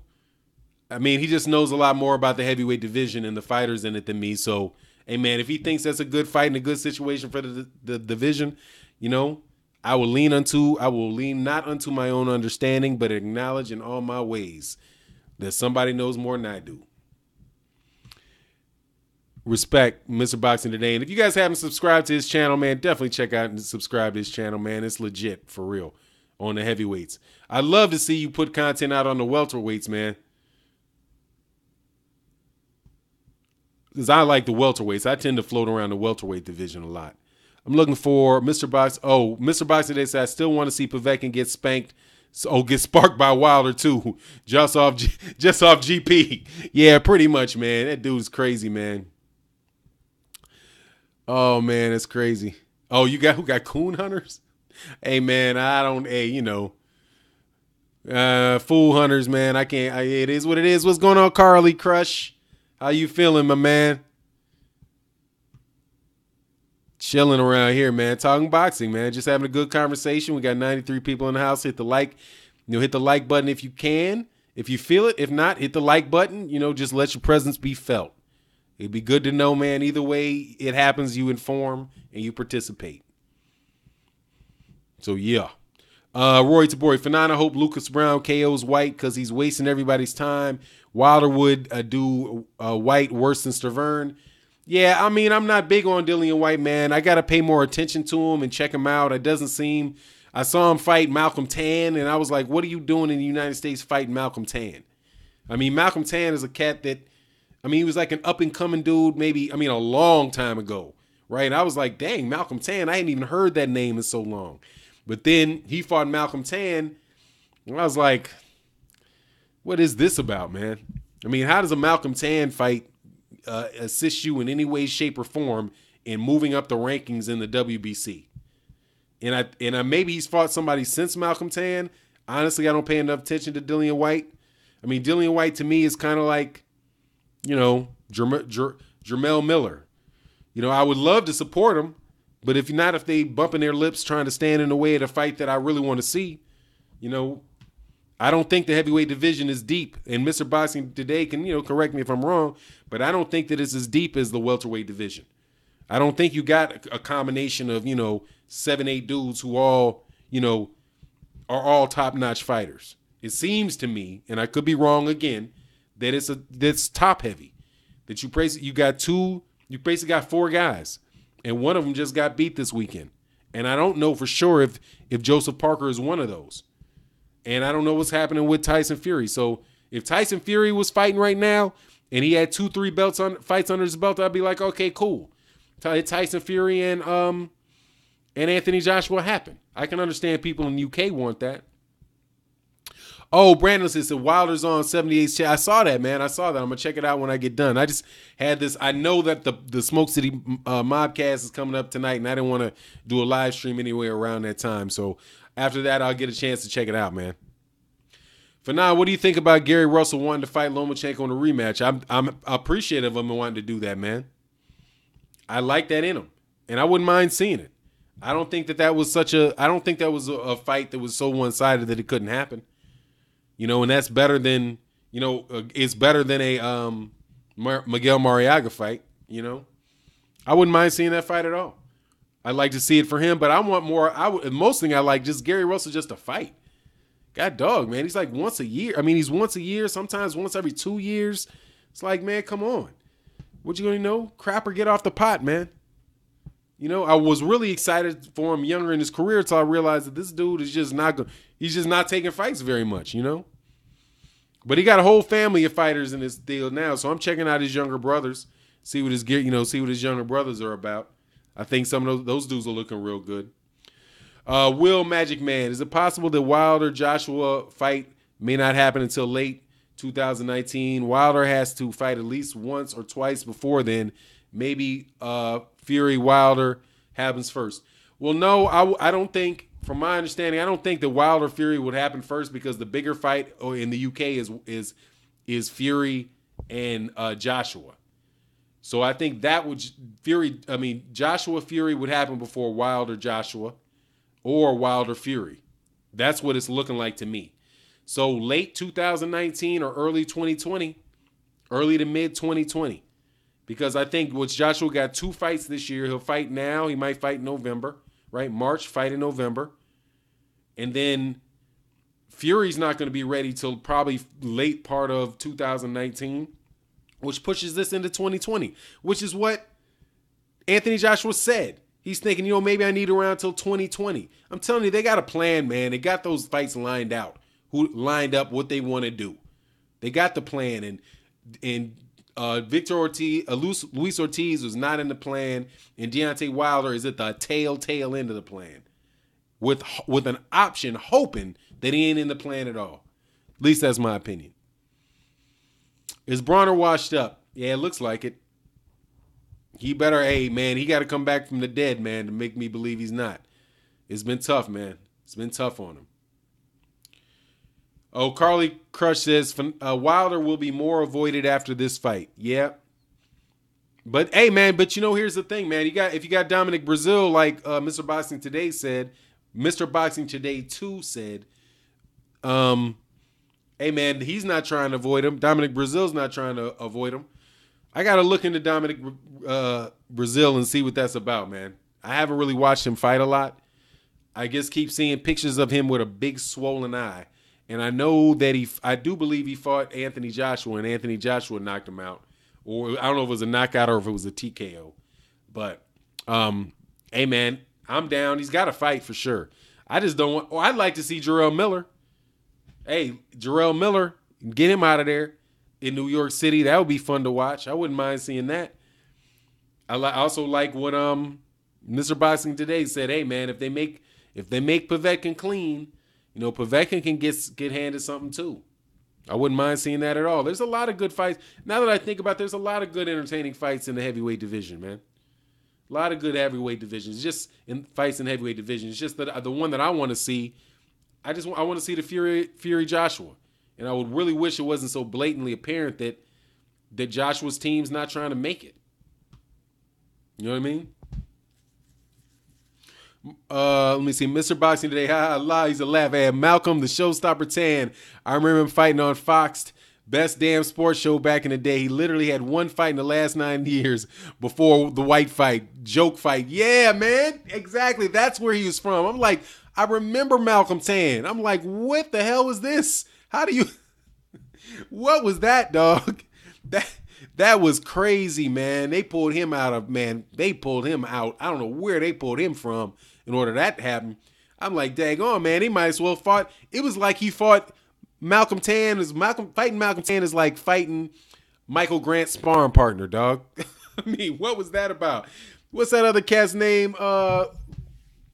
[SPEAKER 1] I mean, he just knows a lot more about the heavyweight division and the fighters in it than me. So, hey, man, if he thinks that's a good fight and a good situation for the division, you know, I will lean not unto my own understanding, but acknowledge in all my ways that somebody knows more than I do. Respect, Mr. Boxing Today. And if you guys haven't subscribed to his channel, man, definitely check out and subscribe to his channel, man. It's legit, for real, on the heavyweights. I'd love to see you put content out on the welterweights, man. Because I like the welterweights. I tend to float around the welterweight division a lot. I'm looking for Mr. Box. Oh, Mr. Boxing Today said, I still want to see Povetkin get spanked. So, get sparked by Wilder, too. Just off GP. Yeah, pretty much, man. That dude's crazy, man. Oh, man, it's crazy. Oh, who got coon hunters? Hey, man, you know. Fool hunters, man. I can't. It is what it is. What's going on, Carly Crush? How you feeling, my man? Chilling around here, man. Talking boxing, man. Just having a good conversation. We got 93 people in the house. Hit the like. hit the like button if you can, if you feel it. If not, hit the like button. Just let your presence be felt. It'd be good to know, man. Either way it happens, you inform and you participate. So, yeah. Roy Tabori, Fanana hope Lucas Brown KOs White because he's wasting everybody's time. Wilder would do White worse than Thurman. Yeah, I mean, I'm not big on Dillian White, man. I got to pay more attention to him and check him out. It doesn't seem... I saw him fight Malcolm Tan, and I was like, what are you doing in the United States fighting Malcolm Tan? I mean, Malcolm Tan is a cat that... he was like an up-and-coming dude a long time ago, right? And I was like, dang, Malcolm Tan, I hadn't even heard that name in so long. But then he fought Malcolm Tan, and I was like, what is this about, man? How does a Malcolm Tan fight assist you in any way, shape, or form in moving up the rankings in the WBC? And maybe he's fought somebody since Malcolm Tan. Honestly, I don't pay enough attention to Dillian White. Dillian White to me is kind of like, Jermell Miller. I would love to support him, but if they bumping their lips trying to stand in the way of the fight that I really want to see, I don't think the heavyweight division is deep. And Mr. Boxing Today can, correct me if I'm wrong, but I don't think that it's as deep as the welterweight division. I don't think you got a combination of, 7-8 dudes who all, are all top-notch fighters. It seems to me, and I could be wrong again, that that's top heavy. That you basically got 4 guys, and one of them just got beat this weekend. And I don't know for sure if Joseph Parker is one of those. And I don't know what's happening with Tyson Fury. So if Tyson Fury was fighting right now and he had 2-3 fights under his belt, I'd be like, okay, cool. Tyson Fury and Anthony Joshua happen. I can understand people in the UK want that. Oh, Brandon said Wilder's on 78's chat. I saw that, man. I saw that. I'm going to check it out when I get done. I just had this. I know that the Smoke City Mobcast is coming up tonight, and I didn't want to do a live stream anywhere around that time. So after that, I'll get a chance to check it out, man. For now, what do you think about Gary Russell wanting to fight Lomachenko in a rematch? I'm appreciative of him wanting to do that, man. I like that in him, and I wouldn't mind seeing it. I don't think that was a fight that was so one-sided that it couldn't happen. And that's better than, it's better than a Miguel Mariaga fight, I wouldn't mind seeing that fight at all. I'd like to see it for him, but I want more. Most thing I like just Gary Russell just to fight. God dog, man. He's like once a year. He's once a year, sometimes once every 2 years. It's like, man, come on. What you going to crap or get off the pot, man. I was really excited for him younger in his career until I realized that this dude is just not good. He's just not taking fights very much, But he got a whole family of fighters in this deal now, so I'm checking out his younger brothers, see what his younger brothers are about. I think some of those dudes are looking real good. Will Magic Man, is it possible that Wilder Joshua fight may not happen until late 2019? Wilder has to fight at least once or twice before then. Maybe Fury Wilder happens first. Well, no, I don't think. From my understanding, I don't think that Wilder Fury would happen first because the bigger fight in the UK is Fury and Joshua. So I think that would Joshua Fury would happen before Wilder Joshua or Wilder Fury. That's what it's looking like to me. So late 2019 or early 2020, early to mid 2020. Because I think Joshua got 2 fights this year. He'll fight now. He might fight in November. Right, March, fight in November. And then Fury's not going to be ready till probably late part of 2019, which pushes this into 2020, which is what Anthony Joshua said. He's thinking, maybe I need around till 2020. I'm telling you, they got a plan, man. They got those fights lined up what they want to do. They got the plan, and Victor Ortiz, Luis Ortiz was not in the plan, and Deontay Wilder is at the tail end of the plan, with an option, hoping that he ain't in the plan at all. At least that's my opinion. Is Broner washed up? Yeah, it looks like it. He better, he got to come back from the dead, man, to make me believe he's not. It's been tough, man. It's been tough on him. Oh, Carly Crush says Wilder will be more avoided after this fight. Yeah. But, here's the thing, man. If you got Dominic Brazil, like Mr. Boxing Today said, Mr. Boxing Today 2 said, Hey, man, he's not trying to avoid him. Dominic Brazil's not trying to avoid him. I got to look into Dominic Brazil and see what that's about, man. I haven't really watched him fight a lot. I just keep seeing pictures of him with a big swollen eye. And I know that I do believe he fought Anthony Joshua, and Anthony Joshua knocked him out. Or I don't know if it was a knockout or if it was a TKO. But, hey, man, I'm down. He's got to fight for sure. I just don't want – I'd like to see Jarell Miller. Hey, Jarell Miller, get him out of there in New York City. That would be fun to watch. I wouldn't mind seeing that. I also like what Mr. Boxing Today said. Hey, man, if they make Povetkin clean, Povetkin can get handed something too. I wouldn't mind seeing that at all. There's a lot of good fights. Now that I think about it, there's a lot of good entertaining fights in the heavyweight division, man. A lot of good heavyweight divisions. Just in fights in heavyweight divisions. It's just that the one that I want to see, I want to see the Fury Joshua. And I would really wish it wasn't so blatantly apparent that Joshua's team's not trying to make it. You know what I mean? Let me see. Mr. Boxing Today. He's a laugh at Malcolm, the Showstopper Tan. I remember him fighting on Fox. Best damn sports show back in the day. He literally had one fight in the last 9 years before the white fight. Joke fight. Yeah, man. Exactly. That's where he was from. I'm like, I remember Malcolm Tan. I'm like, what the hell was this? How do you... What was that, dog? That was crazy, man. They pulled him out. I don't know where they pulled him from in order that to happen. I'm like, dang on, man. He might as well fought. It was like he fought Malcolm Tan. Fighting Malcolm Tan is like fighting Michael Grant's sparring partner, dog. I mean, what was that about? What's that other cat's name?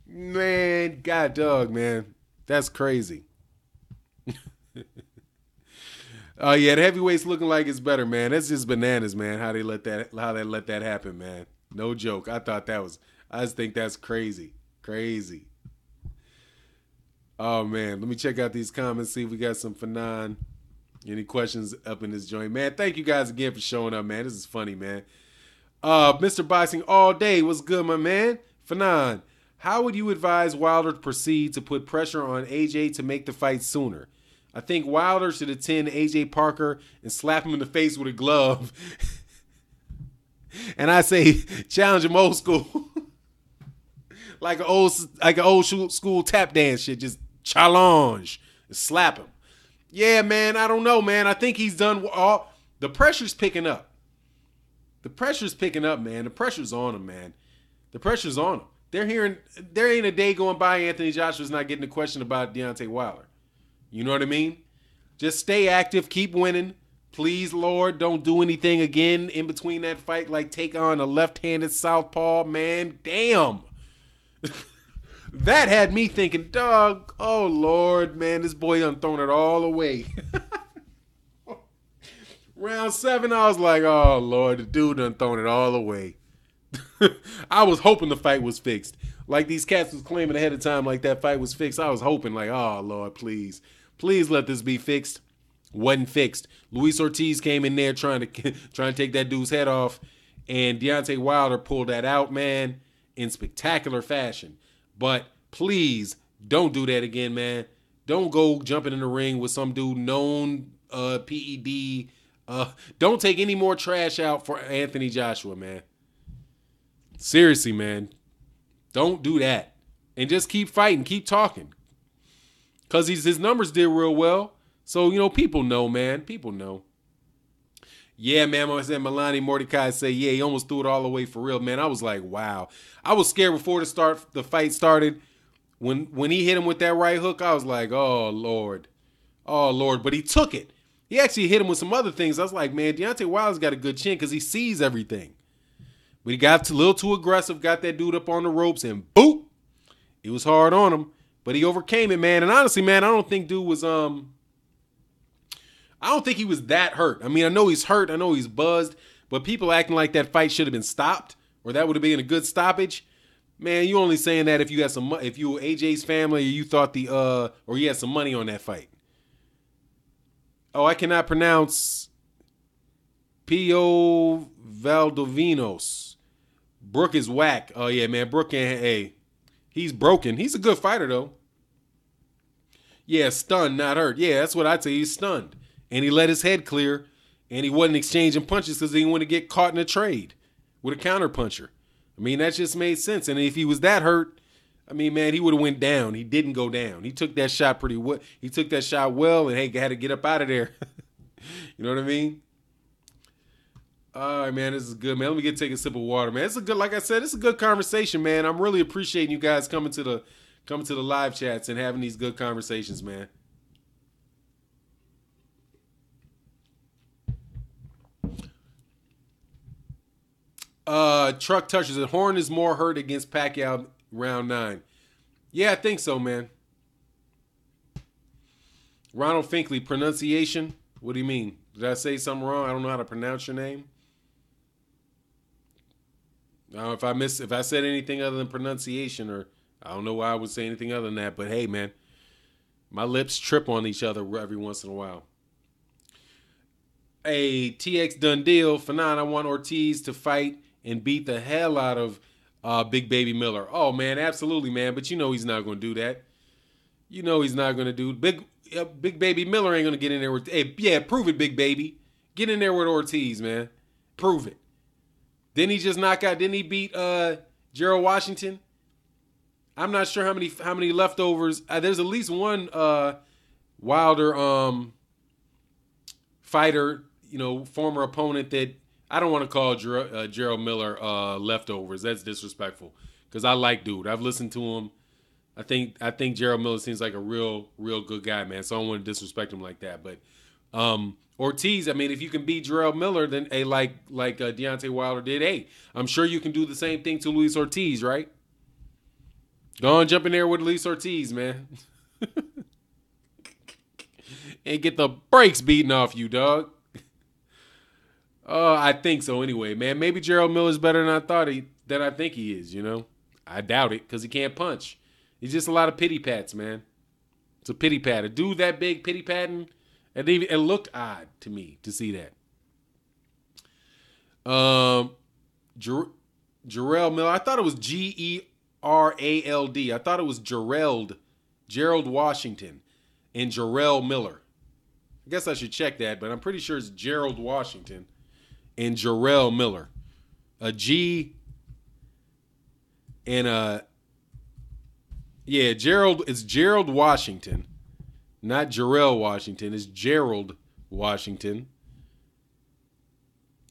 [SPEAKER 1] Man, God, dog, man. That's crazy. Oh yeah, the heavyweights looking like it's better, man. That's just bananas, man. How they let that happen, man. No joke. I just think that's crazy. Crazy. Oh man, let me check out these comments, see if we got some Fanon. Any questions up in this joint, man? Thank you guys again for showing up, man. This is funny, man. Mr. Boxing all day. What's good, my man? Fanon, how would you advise Wilder to proceed to put pressure on AJ to make the fight sooner? I think Wilder should attend AJ Parker and slap him in the face with a glove. And I say, challenge him old school. like an old school tap dance shit. Just challenge. Slap him. Yeah, man, I don't know, man. I think he's done all. The pressure's picking up. The pressure's picking up, man. The pressure's on him, man. The pressure's on him. There ain't a day going by Anthony Joshua's not getting a question about Deontay Wilder. You know what I mean? Just stay active. Keep winning. Please, Lord, don't do anything again in between that fight like take on a left-handed southpaw, man. Damn. That had me thinking, dog, oh, Lord, man, this boy done thrown it all away. Round 7, I was like, oh, Lord, the dude done thrown it all away. I was hoping the fight was fixed. Like these cats was claiming ahead of time like that fight was fixed. I was hoping like, oh, Lord, please. Please let this be fixed. Wasn't fixed. Luis Ortiz came in there trying to take that dude's head off. And Deontay Wilder pulled that out, man, in spectacular fashion. But please don't do that again, man. Don't go jumping in the ring with some dude known PED. Don't take any more trash out for Anthony Joshua, man. Seriously, man. Don't do that. And just keep fighting. Keep talking. Because his numbers did real well. So, people know, man. People know. Yeah, man. I said Milani Mordecai say, yeah, he almost threw it all away for real, man. I was like, wow. I was scared before the fight started. When he hit him with that right hook, I was like, oh, Lord. Oh, Lord. But he took it. He actually hit him with some other things. I was like, man, Deontay Wilder's got a good chin because he sees everything. But he got a little too aggressive, got that dude up on the ropes, and boop. It was hard on him. But he overcame it, man. And honestly, man, I don't think dude was I don't think he was that hurt. I mean, I know he's hurt. I know he's buzzed. But people acting like that fight should have been stopped or that would have been a good stoppage. Man, you only saying that if you were AJ's family or you thought or you had some money on that fight. Oh, I cannot pronounce Pio Valdovinos. Brook is whack. Oh, yeah, man. Brook, he's broken. He's a good fighter, though. Yeah, stunned, not hurt. Yeah, that's what I'd say. He's stunned. And he let his head clear, and he wasn't exchanging punches because he didn't want to get caught in a trade with a counter puncher. I mean, that just made sense. And if he was that hurt, I mean, man, he would have went down. He didn't go down. He took that shot pretty well. He took that shot well, and hey, had to get up out of there. You know what I mean? All right, man, this is good, man. Let me take a sip of water, man. It's a good, like I said, it's a good conversation, man. I'm really appreciating you guys coming to the live chats and having these good conversations, man. Truck touches it. Horn is more hurt against Pacquiao round 9. Yeah, I think so, man. Ronald Finkley, pronunciation? What do you mean? Did I say something wrong? I don't know how to pronounce your name. If I said anything other than pronunciation, or I don't know why I would say anything other than that, but hey, man, my lips trip on each other every once in a while. A TX done deal. Fanon, I want Ortiz to fight and beat the hell out of Big Baby Miller. Oh, man, absolutely, man. But you know he's not going to do that. You know he's not going to do Big Baby Miller ain't going to get in there with. Hey, yeah, prove it, Big Baby. Get in there with Ortiz, man. Prove it. Didn't he just knock out? Didn't he beat Jarell Washington? I'm not sure how many leftovers. There's at least one Wilder fighter, you know, former opponent that I don't want to call Jarell Miller leftovers. That's disrespectful because I like dude. I've listened to him. I think Jarell Miller seems like a real good guy, man. So I don't want to disrespect him like that. But Ortiz, I mean, if you can beat Jarell Miller, then hey, like Deontay Wilder did, hey, I'm sure you can do the same thing to Luis Ortiz, right? Go on, jump in there with Luis Ortiz, man. And get the brakes beaten off you, dog. I think so anyway, man. Maybe Jarell Miller's better than I think he is, you know? I doubt it because he can't punch. He's just a lot of pity pats, man. It's a pity pat. A dude that big pity patting, it looked odd to me to see that. Jarell Miller, I thought it was Gerald. I thought it was Gerald Washington and Jarell Miller. I guess I should check that, but I'm pretty sure it's Gerald Washington and Jarell Miller. A G and a... Yeah, it's Gerald Washington. Not Jarell Washington. It's Gerald Washington.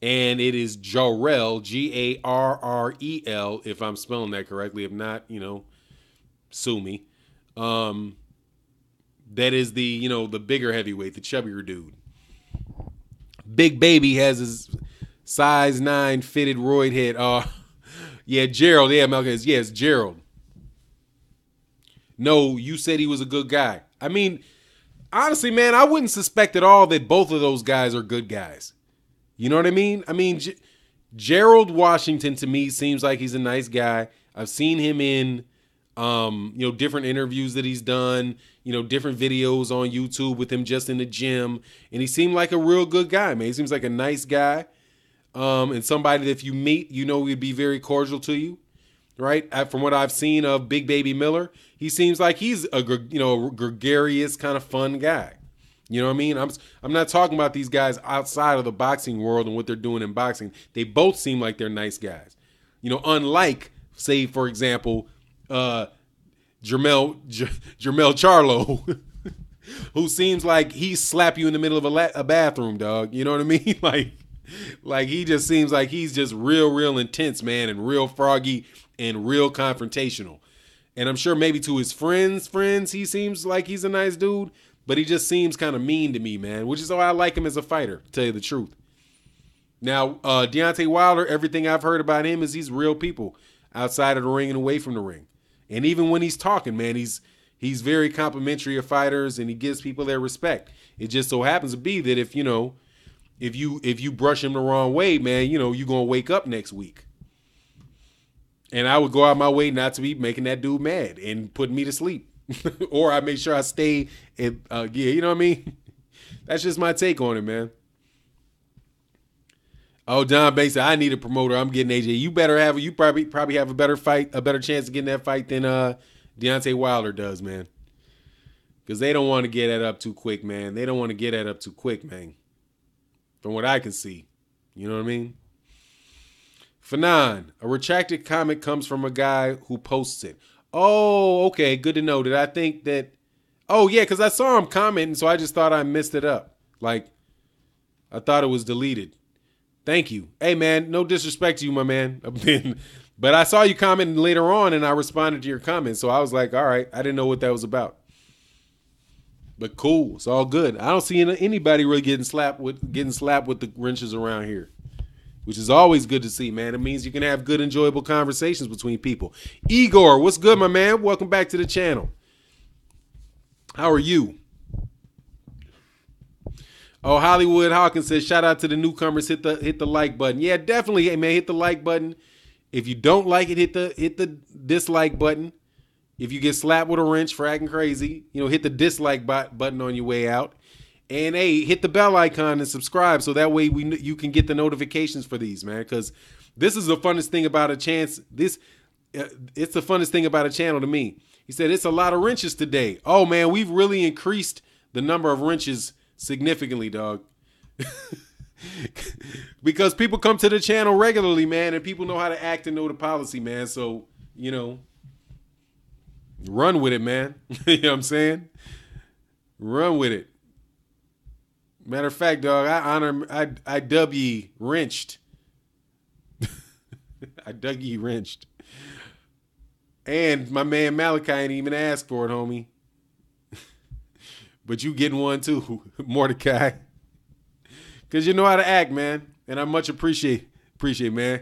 [SPEAKER 1] And it is Jarell, Garrel, if I'm spelling that correctly. If not, you know, sue me. That is the bigger heavyweight, the chubbier dude. Big Baby has his size 9 fitted roid head. Yeah, Gerald. Yeah, Malcolm. Yes, Gerald. No, you said he was a good guy. I mean, honestly, man, I wouldn't suspect at all that both of those guys are good guys. You know what I mean? I mean, Gerald Washington to me seems like he's a nice guy. I've seen him in, different interviews that he's done, different videos on YouTube with him just in the gym. And he seemed like a real good guy, man. He seems like a nice guy. And somebody that if you meet, he'd be very cordial to you. Right? From what I've seen of Big Baby Miller, he seems like he's a gregarious kind of fun guy. You know what I mean? I'm not talking about these guys outside of the boxing world and what they're doing in boxing. They both seem like they're nice guys. Unlike, say, for example, Jermell Charlo, who seems like he slap you in the middle of a bathroom, dog. You know what I mean? Like he just seems like he's just real intense, man, and real froggy and real confrontational. And I'm sure maybe to his friends, he seems like he's a nice dude, but he just seems kind of mean to me, man, which is why I like him as a fighter, to tell you the truth. Now, Deontay Wilder, everything I've heard about him is he's real people outside of the ring and away from the ring. And even when he's talking, man, he's very complimentary of fighters and he gives people their respect. It just so happens to be that if you brush him the wrong way, man, you're going to wake up next week. And I would go out my way not to be making that dude mad and putting me to sleep. Or I make sure I stay you know what I mean? That's just my take on it, man. Oh, Don Banks said, I need a promoter. I'm getting AJ. You probably have a better chance of getting that fight than Deontay Wilder does, man. Because they don't want to get that up too quick, man. They don't want to get that up too quick, man. From what I can see. You know what I mean? Fanon, a retracted comment comes from a guy who posts it. Oh, okay. Good to know. Did I think that... Oh, yeah, because I saw him commenting, so I just thought I messed it up. Like, I thought it was deleted. Thank you. Hey, man, no disrespect to you, my man. But I saw you commenting later on, and I responded to your comment. So I was like, all right, I didn't know what that was about. But cool. It's all good. I don't see anybody really getting slapped with the wrenches around here, which is always good to see, man. It means you can have good, enjoyable conversations between people. Igor, what's good, my man? Welcome back to the channel. How are you? Oh, Hollywood Hawkins says, shout out to the newcomers. Hit the like button. Yeah, definitely. Hey, man, hit the like button. If you don't like it, hit the dislike button. If you get slapped with a wrench for acting crazy, hit the dislike button on your way out. And, hey, hit the bell icon and subscribe so that way you can get the notifications for these, man, because this is the funnest thing about a chance. It's the funnest thing about a channel to me. He said, it's a lot of wrenches today. Oh, man, we've really increased the number of wrenches significantly, dog. Because people come to the channel regularly, man, and people know how to act and know the policy, man. So, run with it, man. You know what I'm saying? Run with it. Matter of fact, dog, I dub ye wrenched. I dug ye wrenched. And my man Malachi ain't even asked for it, homie. But you getting one too, Mordecai. Because you know how to act, man. And I much appreciate, man.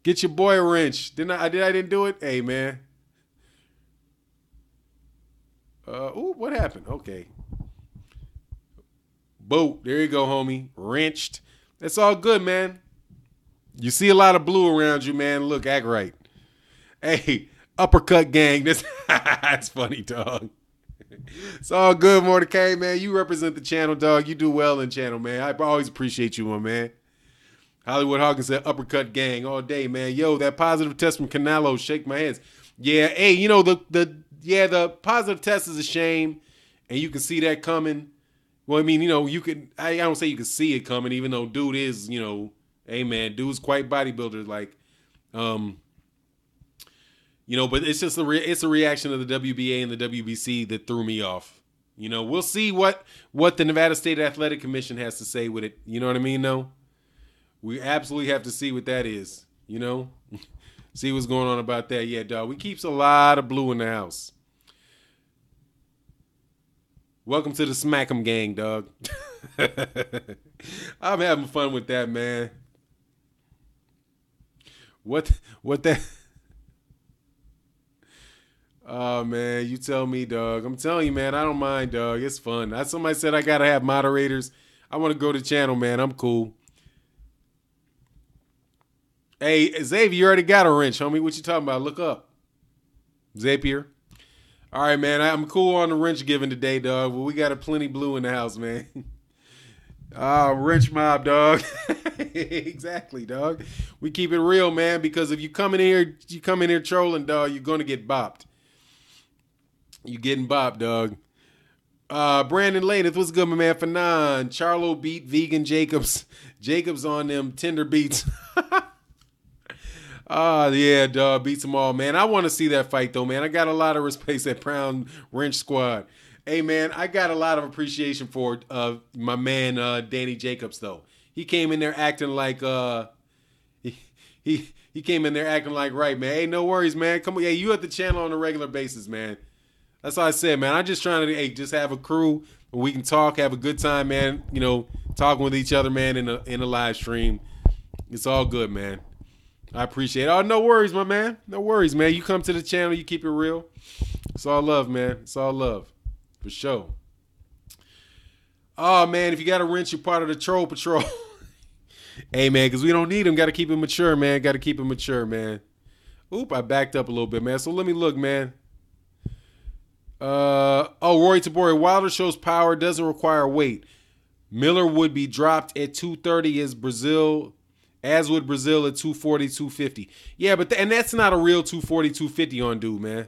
[SPEAKER 1] Get your boy a wrench. I didn't do it? Hey, man. What happened? Okay. Boat. There you go, homie. Wrenched. That's all good, man. You see a lot of blue around you, man. Look, act right. Hey, uppercut gang. That's funny, dog. It's all good, Mordecai, man. You represent the channel, dog. You do well in channel, man. I always appreciate you, my man. Hollywood Hawkins said uppercut gang all day, man. Yo, that positive test from Canelo, shake my heads. Yeah, hey, the positive test is a shame, and you can see that coming. Well, I mean, you can. I don't say you can see it coming, even though dude is, hey man, dude's quite bodybuilder, like, but it's just it's a reaction of the WBA and the WBC that threw me off. We'll see what the Nevada State Athletic Commission has to say with it. You know what I mean? No, we absolutely have to see what that is. See what's going on about that. Yeah, dog. We keeps a lot of blue in the house. Welcome to the Smack'em gang, dog. I'm having fun with that, man. What that? Oh, man, you tell me, dog. I'm telling you, man, I don't mind, dog. It's fun. Somebody said I got to have moderators. I want to go to channel, man. I'm cool. Hey, Xavier, you already got a wrench, homie. What you talking about? Look up. Xavier. All right, man. I'm cool on the wrench giving today, dog. But we got a plenty blue in the house, man. Wrench mob, dog. Exactly, dog. We keep it real, man, because if you come in here trolling, dog, you're going to get bopped. You getting bopped, dog. Brandon Laneth, what's good, my man? Fanon. Charlo beat Vegan Jacobs. Jacobs on them tender beats. Yeah, dog, beats them all, man. I want to see that fight, though, man. I got a lot of respect for that Brown Wrench Squad. Hey, man, I got a lot of appreciation for my man Danny Jacobs, though. He came in there acting like he came in there acting like right, man. Hey, no worries, man. Come on, yeah, you at the channel on a regular basis, man. That's all I said, man. I'm just trying to just have a crew where we can talk, have a good time, man. Talking with each other, man, in a live stream. It's all good, man. I appreciate it. Oh, no worries, my man. No worries, man. You come to the channel, you keep it real. It's all love, man. It's all love. For sure. Oh, man, if you got a wrench, you're part of the troll patrol. Hey, man, because we don't need them. Got to keep it mature, man. Got to keep it mature, man. Oop, I backed up a little bit, man. So let me look, man. Roy Tabori. Wilder shows power, doesn't require weight. Miller would be dropped at 230 as would Brazil at 240, 250. Yeah, but and that's not a real 240, 250 on dude, man.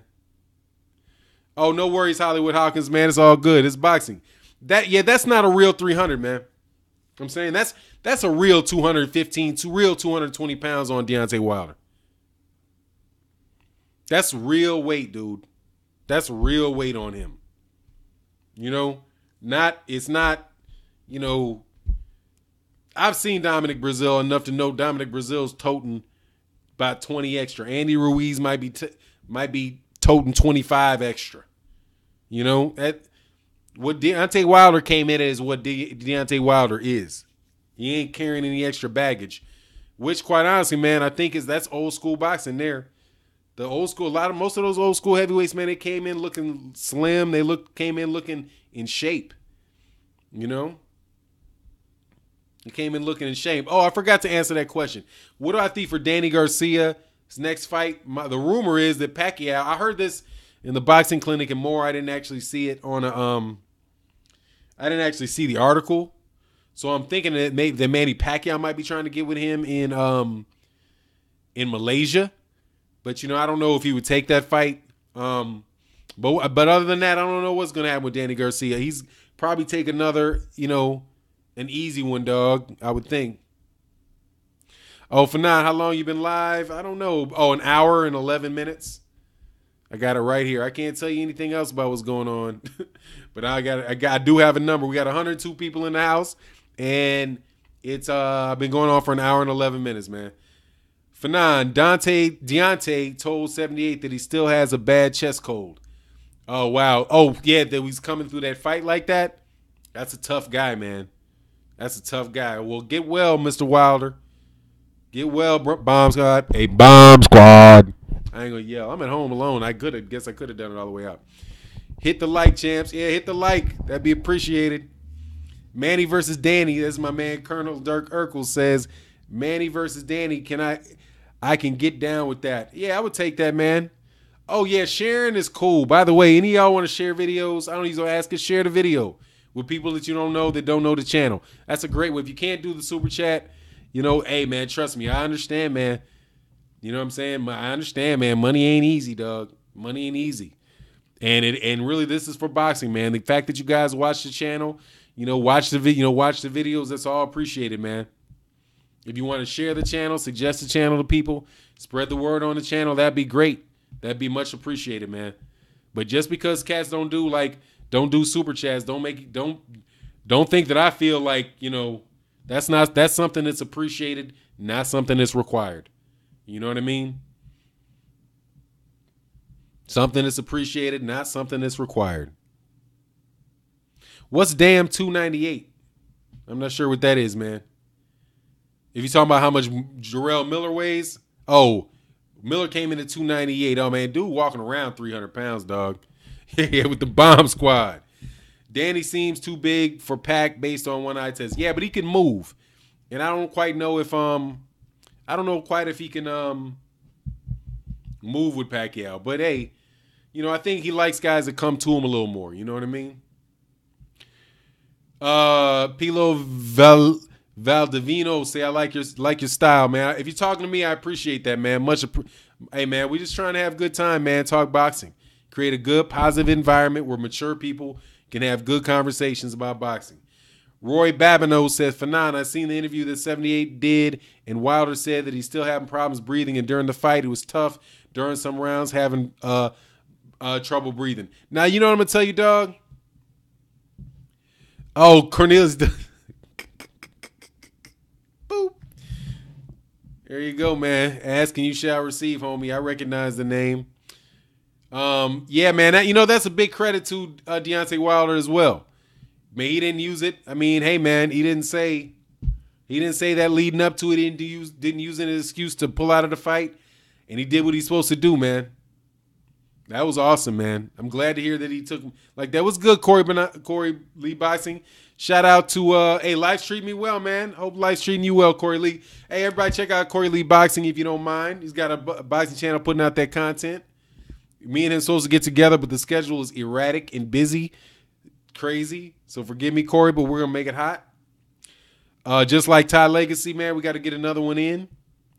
[SPEAKER 1] Oh, no worries, Hollywood Hawkins, man. It's all good. It's boxing. That's not a real 300, man. I'm saying that's a real 215, real 220 pounds on Deontay Wilder. That's real weight, dude. That's real weight on him. It's not, I've seen Dominic Breazeale enough to know Dominic Breazeale's toting about 20 extra. Andy Ruiz might be toting 25 extra. What Deontay Wilder came in as what Deontay Wilder is. He ain't carrying any extra baggage, which quite honestly, man, I think that's old school boxing there. The old school, most of those old school heavyweights, man, they came in looking slim. They came in looking in shape. They came in looking in shape. Oh, I forgot to answer that question. What do I think for Danny Garcia's next fight? The rumor is that Pacquiao. I heard this in the boxing clinic and more. I didn't actually see it on I didn't actually see the article, so I'm thinking that Manny Pacquiao might be trying to get with him in Malaysia. But I don't know if he would take that fight. But other than that, I don't know what's gonna happen with Danny Garcia. He's probably take another, an easy one, dog. I would think. Oh, Fanon, how long you been live? I don't know. Oh, an hour and 11 minutes. I got it right here. I can't tell you anything else about what's going on, but I do have a number. We got 102 people in the house, and it's I've been going on for an hour and 11 minutes, man. Fanon, Deontay told 78 that he still has a bad chest cold. Oh, wow. Oh, yeah, that he's coming through that fight like that. That's a tough guy, man. That's a tough guy. Well, get well, Mr. Wilder. Get well, Bomb Squad. Hey, Bomb Squad. I ain't gonna yell. I'm at home alone. I guess I could have done it all the way out. Hit the like, champs. Yeah, hit the like. That'd be appreciated. Manny versus Danny. That's my man, Colonel Dirk Urkel says, Manny versus Danny. I can get down with that. Yeah, I would take that, man. Oh, yeah, sharing is cool. By the way, any of y'all want to share videos? I don't usually ask it. Share the video with people that you don't know that don't know the channel. That's a great way. If you can't do the super chat, hey, man, trust me. I understand, man. You know what I'm saying? I understand, man. Money ain't easy, dog. Money ain't easy. And really, this is for boxing, man. The fact that you guys watch the channel, watch the videos, that's all appreciated, man. If you want to share the channel, suggest the channel to people, spread the word on the channel, that'd be great. That'd be much appreciated, man. But just because cats don't do super chats, don't think that I feel like, that's something that's appreciated, not something that's required. You know what I mean? Something that's appreciated, not something that's required. What's damn 298? I'm not sure what that is, man. If you're talking about how much Jarell Miller weighs, Miller came in at 298. Oh, man, dude walking around 300 pounds, dog. Yeah, with the Bomb Squad. Danny seems too big for Pac based on one eye test. Yeah, but he can move. And I don't quite know if if he can move with Pacquiao. But hey, I think he likes guys that come to him a little more. You know what I mean? Pilo Valdivino say, I like your style, man. If you're talking to me, I appreciate that, man. Hey, man, we just trying to have a good time, man. Talk boxing. Create a good, positive environment where mature people can have good conversations about boxing. Roy Babineau says, Fanon, I seen the interview that 78 did, and Wilder said that he's still having problems breathing, and during the fight, it was tough. During some rounds, having trouble breathing. Now, you know what I'm going to tell you, dog? Oh, Cornelius. Boop. There you go, man. Ask and you shall receive, homie. I recognize the name. Yeah, man. That's a big credit to Deontay Wilder as well. Man, he didn't use it. I mean, hey, man, he didn't say that leading up to it. He didn't use it as an excuse to pull out of the fight, and he did what he's supposed to do, man. That was awesome, man. I'm glad to hear that he took that was good, Corey Lee Boxing. Shout out to hey, life's treating me well, man. Hope life's treating you well, Corey Lee. Hey, everybody, check out Corey Lee Boxing if you don't mind. He's got a boxing channel putting out that content. Me and him supposed to get together, but the schedule is erratic and busy, crazy. So forgive me, Corey, but we're gonna make it hot. Just like Ty Legacy, man, we got to get another one in.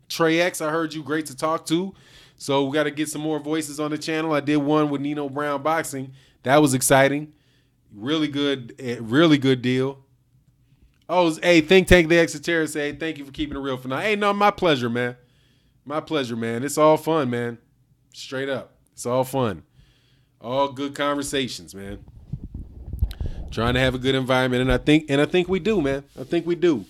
[SPEAKER 1] Trey X, I heard you, great to talk to. So we got to get some more voices on the channel. I did one with Nino Brown Boxing. That was exciting. Really good deal. Oh, hey, Think Tank the Exoteric say, hey, thank you for keeping it real for now. Hey, no, my pleasure, man. My pleasure, man. It's all fun, man. Straight up. It's all fun. All good conversations, man. Trying to have a good environment, and I think we do, man. I think we do.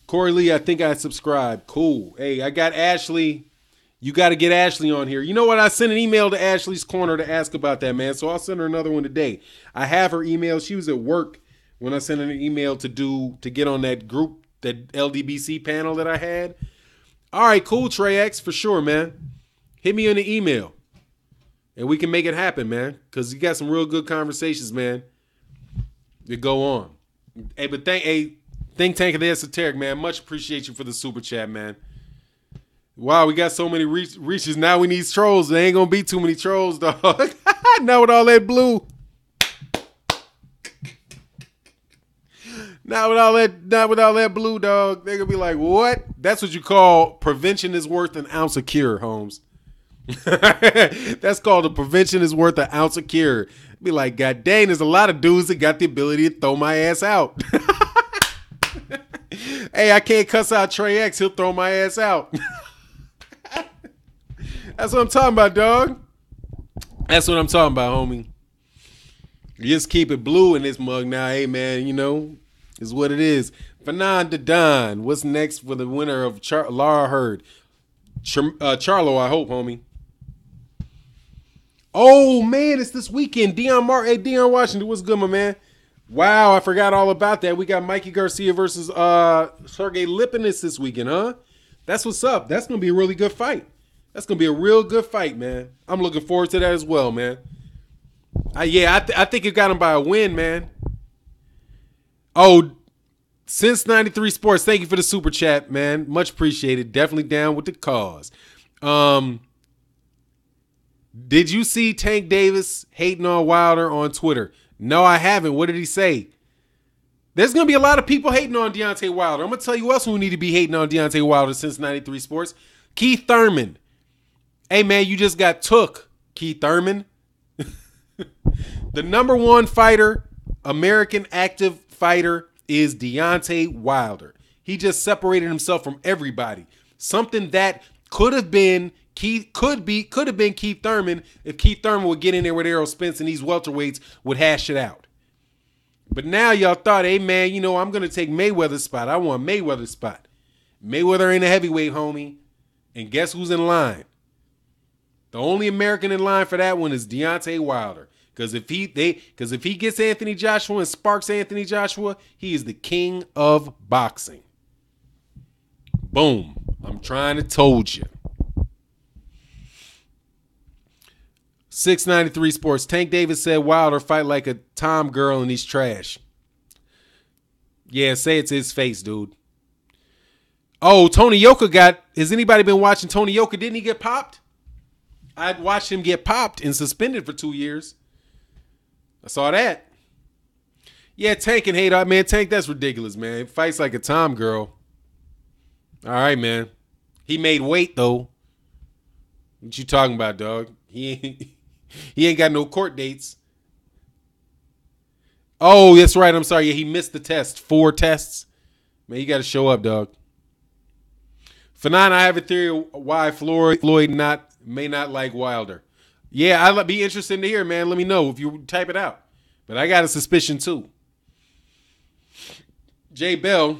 [SPEAKER 1] Corey Lee, I think I subscribed. Cool. Hey, I got Ashley. You got to get Ashley on here. You know what? I sent an email to Ashley's Corner to ask about that, man. So I'll send her another one today. I have her email. She was at work when I sent her an email to get on that group, that LDBC panel that I had. All right, cool, Trey X, for sure, man. Hit me in the email, and we can make it happen, man, because you got some real good conversations, man, that go on. Hey, but Think Tank of the Esoteric, man. Much appreciate you for the super chat, man. Wow, we got so many reaches. Now we need trolls. There ain't going to be too many trolls, dog. Not with all that blue. Not with all that blue, dog. They're going to be like, what? That's what you call prevention is worth an ounce of cure, Holmes. That's called a prevention is worth an ounce of cure. Be like, God dang, there's a lot of dudes that got the ability to throw my ass out. Hey, I can't cuss out Trey X. He'll throw my ass out. That's what I'm talking about, dog. That's what I'm talking about, homie. You just keep it blue in this mug now. Hey, man, you know, is what it is. Fernand Don. What's next for the winner of Lara Heard? Charlo, I hope, homie. Oh, man, it's this weekend. Hey, Deion Washington, what's good, my man? Wow, I forgot all about that. We got Mikey Garcia versus Sergey Lipinis this weekend, huh? That's what's up. That's going to be a really good fight. That's going to be a real good fight, man. I'm looking forward to that as well, man. I think it got him by a win, man. Oh, since 93 Sports, thank you for the super chat, man. Much appreciated. Definitely down with the cause. Did you see Tank Davis hating on Wilder on Twitter? No, I haven't. What did he say? There's going to be a lot of people hating on Deontay Wilder. I'm going to tell you else who need to be hating on Deontay Wilder since 93 Sports. Keith Thurman. Hey, man, you just got took, Keith Thurman. The number one fighter, American active fighter, is Deontay Wilder. He just separated himself from everybody. Something that could have been Keith Thurman if Keith Thurman would get in there with Errol Spence and these welterweights would hash it out. But now y'all thought, hey, man, you know, I'm going to take Mayweather's spot. I want Mayweather's spot. Mayweather ain't a heavyweight, homie. And guess who's in line? The only American in line for that one is Deontay Wilder. Because if he gets Anthony Joshua and sparks Anthony Joshua, he is the king of boxing. Boom. I'm trying to told you. 693 Sports. Tank Davis said Wilder fight like a Tom girl and he's trash. Yeah, say it to his face, dude. Oh, Tony Yoka has anybody been watching Tony Yoka? Didn't he get popped? I watched him get popped and suspended for 2 years. I saw that. Yeah, Tank and hate out, man. Tank, that's ridiculous, man. He fights like a Tom girl. All right, man. He made weight, though. What you talking about, dog? He ain't got no court dates. Oh, that's right. I'm sorry. Yeah, he missed the test. 4 tests. Man, you got to show up, dog. For 9, I have a theory why Floyd may not like Wilder. Yeah, I'd be interested to hear, man. Let me know if you type it out. But I got a suspicion, too. Jay Bell.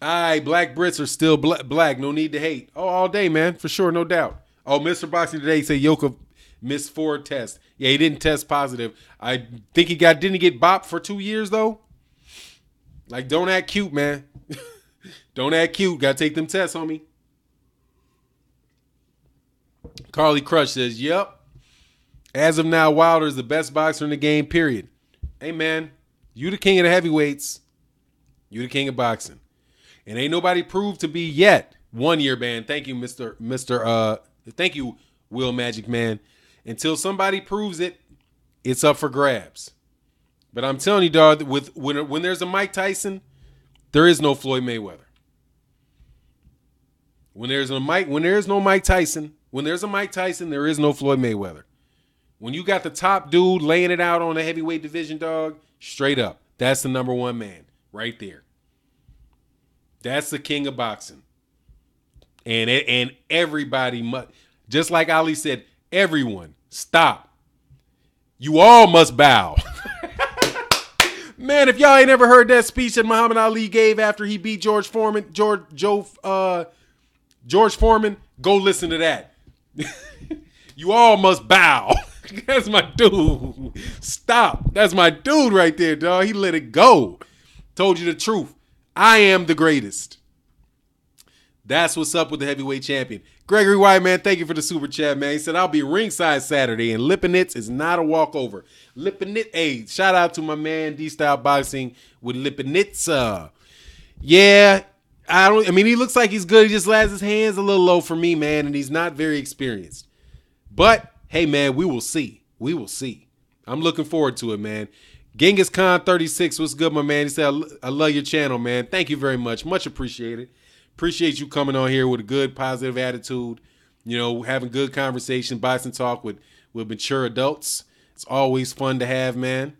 [SPEAKER 1] Black Brits are still black. No need to hate. Oh, all day, man. For sure, no doubt. Oh, Mr. Boxing Today said Yoka missed 4 tests. Yeah, he didn't test positive. I think didn't he get bopped for 2 years, though? Like, don't act cute, man. Don't act cute. Got to take them tests, homie. Carly Crush says, yep. As of now, Wilder is the best boxer in the game, period. Hey, man, you the king of the heavyweights. You the king of boxing. And ain't nobody proved to be yet. 1 year ban. Thank you, thank you, Will Magic Man. Until somebody proves it, it's up for grabs. But I'm telling you, dog, when there's a Mike Tyson, there is no Floyd Mayweather. When there's no Mike Tyson, when there's a Mike Tyson, there is no Floyd Mayweather. When you got the top dude laying it out on the heavyweight division, dog, straight up, that's the number one man right there. That's the king of boxing. And everybody just like Ali said, everyone, stop. You all must bow. Man, if y'all ain't ever heard that speech that Muhammad Ali gave after he beat George Foreman, George Foreman, go listen to that. You all must bow. That's my dude. Stop. That's my dude right there, dog. He let it go. Told you the truth. I am the greatest. That's what's up with the heavyweight champion. Gregory White, man, thank you for the super chat, man. He said, I'll be ringside Saturday, and Lipinets is not a walkover. Lipinets, hey, shout out to my man, D-Style Boxing with Lipinets. Yeah, I mean, he looks like he's good. He just has his hands a little low for me, man, and he's not very experienced. But, hey, man, we will see. We will see. I'm looking forward to it, man. Genghis Khan 36, what's good, my man? He said, I love your channel, man. Thank you very much. Much appreciated. Appreciate you coming on here with a good, positive attitude, you know, having good conversation, boxing talk with mature adults. It's always fun to have, man.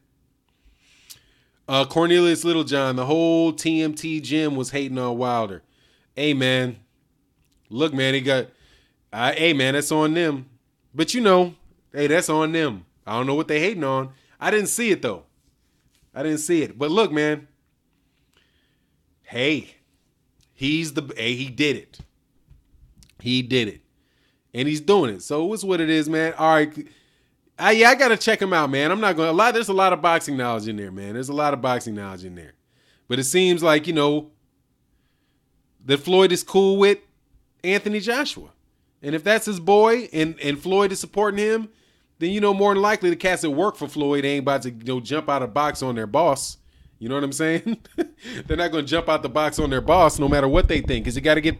[SPEAKER 1] Cornelius Littlejohn, the whole TMT gym was hating on Wilder. Hey, man. Look, man, hey, man, that's on them. But, you know, hey, that's on them. I don't know what they hating on. I didn't see it, though. I didn't see it. But look, man. Hey. He did it. He did it. And he's doing it. So it's what it is, man. All right. I got to check him out, man. I'm not going to lie. There's a lot of boxing knowledge in there, man. There's a lot of boxing knowledge in there. But it seems like, you know, that Floyd is cool with Anthony Joshua. And if that's his boy and Floyd is supporting him, then, you know, more than likely the cats that work for Floyd ain't about to, you know, jump out of box on their boss. You know what I'm saying? They're not going to jump out the box on their boss no matter what they think, because you got to get,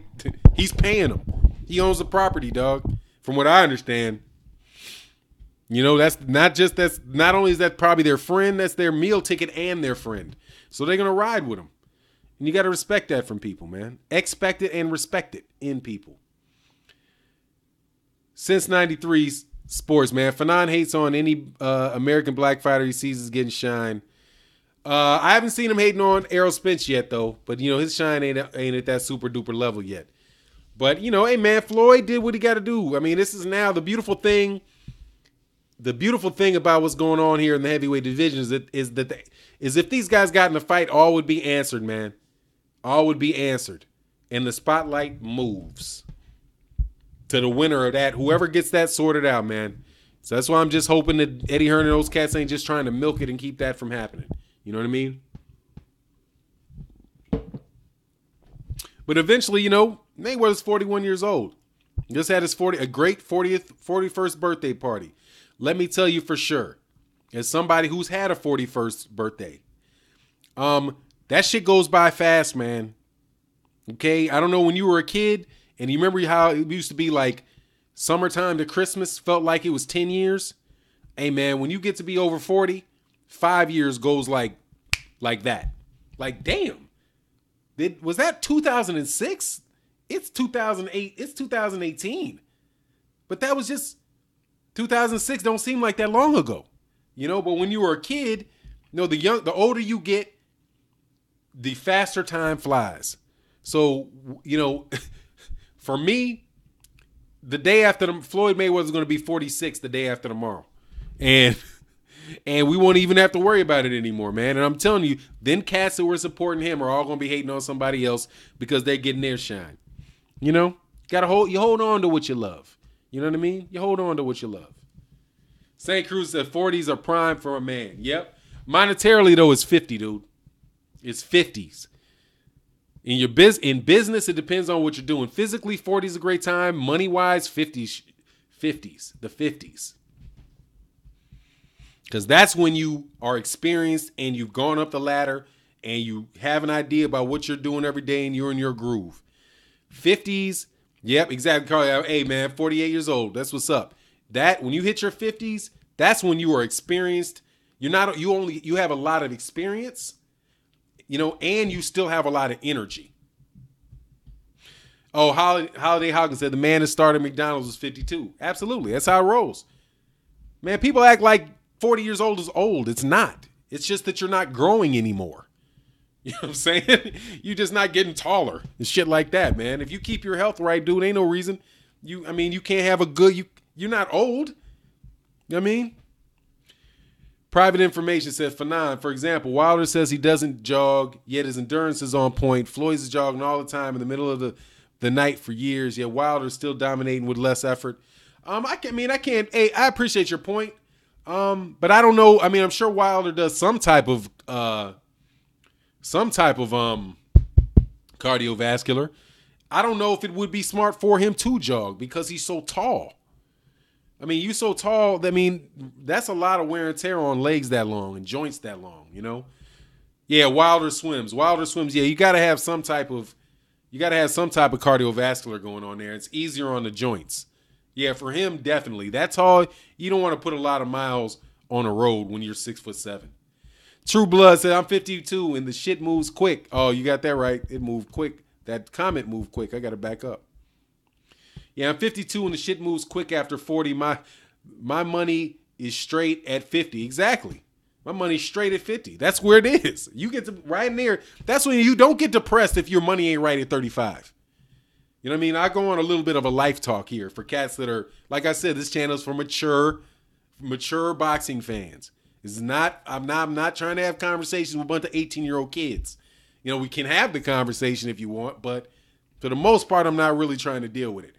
[SPEAKER 1] he's paying them. He owns the property, dog. From what I understand. You know, that's not only is that probably their friend, that's their meal ticket and their friend. So they're going to ride with them. And you got to respect that from people, man. Expect it and respect it in people. Since 93 sports, man. Fanon hates on any American black fighter he sees is getting shine. I haven't seen him hating on Errol Spence yet, though. But, you know, his shine ain't at that super duper level yet. But, you know, hey, man, Floyd did what he got to do. I mean, this is now the beautiful thing. The beautiful thing about what's going on here in the heavyweight division is if these guys got in a fight, all would be answered, man. All would be answered. And the spotlight moves to the winner of that. Whoever gets that sorted out, man. So that's why I'm just hoping that Eddie Hearn and those cats ain't just trying to milk it and keep that from happening. You know what I mean? But eventually, you know, Mayweather's 41 years old. Just had his 41st birthday party. Let me tell you for sure, as somebody who's had a 41st birthday, that shit goes by fast, man. Okay? I don't know when you were a kid and you remember how it used to be like summertime to Christmas felt like it was 10 years. Hey, man, when you get to be over 40, 5 years goes like that. Like, damn. Was that 2006? It's 2008. It's 2018. But that was just 2006. Don't seem like that long ago. You know, but when you were a kid, you know, the older you get, the faster time flies. So, you know, for me, the day after Floyd Mayweather is going to be 46 the day after tomorrow. And we won't even have to worry about it anymore, man. And I'm telling you, then cats that were supporting him are all going to be hating on somebody else because they're getting their shine. You know, you hold on to what you love. You know what I mean? You hold on to what you love. St. Cruz said 40s are prime for a man. Yep. Monetarily, though, it's 50, dude. It's 50s. In business, it depends on what you're doing. Physically, 40 is a great time. Money-wise, 50s. The 50s. Because that's when you are experienced and you've gone up the ladder and you have an idea about what you're doing every day and you're in your groove. 50s, yep, exactly. Carl, hey, man, 48 years old. That's what's up. That when you hit your 50s, that's when you are experienced. You have a lot of experience, you know, and you still have a lot of energy. Oh, Holiday Hawkins said the man that started McDonald's was 52. Absolutely. That's how it rolls. Man, people act like 40 years old is old. It's not. It's just that you're not growing anymore. You know what I'm saying? You're just not getting taller and shit like that, man. If you keep your health right, dude, ain't no reason. You can't have a good, you're not old. You know what I mean? Private information says, for example, Wilder says he doesn't jog, yet his endurance is on point. Floyd's jogging all the time in the middle of the night for years, yet Wilder's still dominating with less effort. I can't. Hey, I appreciate your point. But I don't know. I mean, I'm sure Wilder does some type of cardiovascular. I don't know if it would be smart for him to jog because he's so tall. I mean, you so tall. I mean, that's a lot of wear and tear on legs that long and joints that long. You know. Yeah, Wilder swims. Yeah, you got to have some type of cardiovascular going on there. It's easier on the joints. Yeah, for him, definitely. That's all. You don't want to put a lot of miles on a road when you're 6'7". True Blood said, I'm 52 and the shit moves quick. Oh, you got that right. It moved quick. That comment moved quick. I got to back up. Yeah, I'm 52 and the shit moves quick after 40. My money is straight at 50. Exactly. My money's straight at 50. That's where it is. You get to right in there. That's when you don't get depressed if your money ain't right at 35. You know what I mean? I go on a little bit of a life talk here for cats that are, like I said, this channel is for mature boxing fans. I'm not trying to have conversations with a bunch of 18-year-old kids. You know, we can have the conversation if you want, but for the most part, I'm not really trying to deal with it.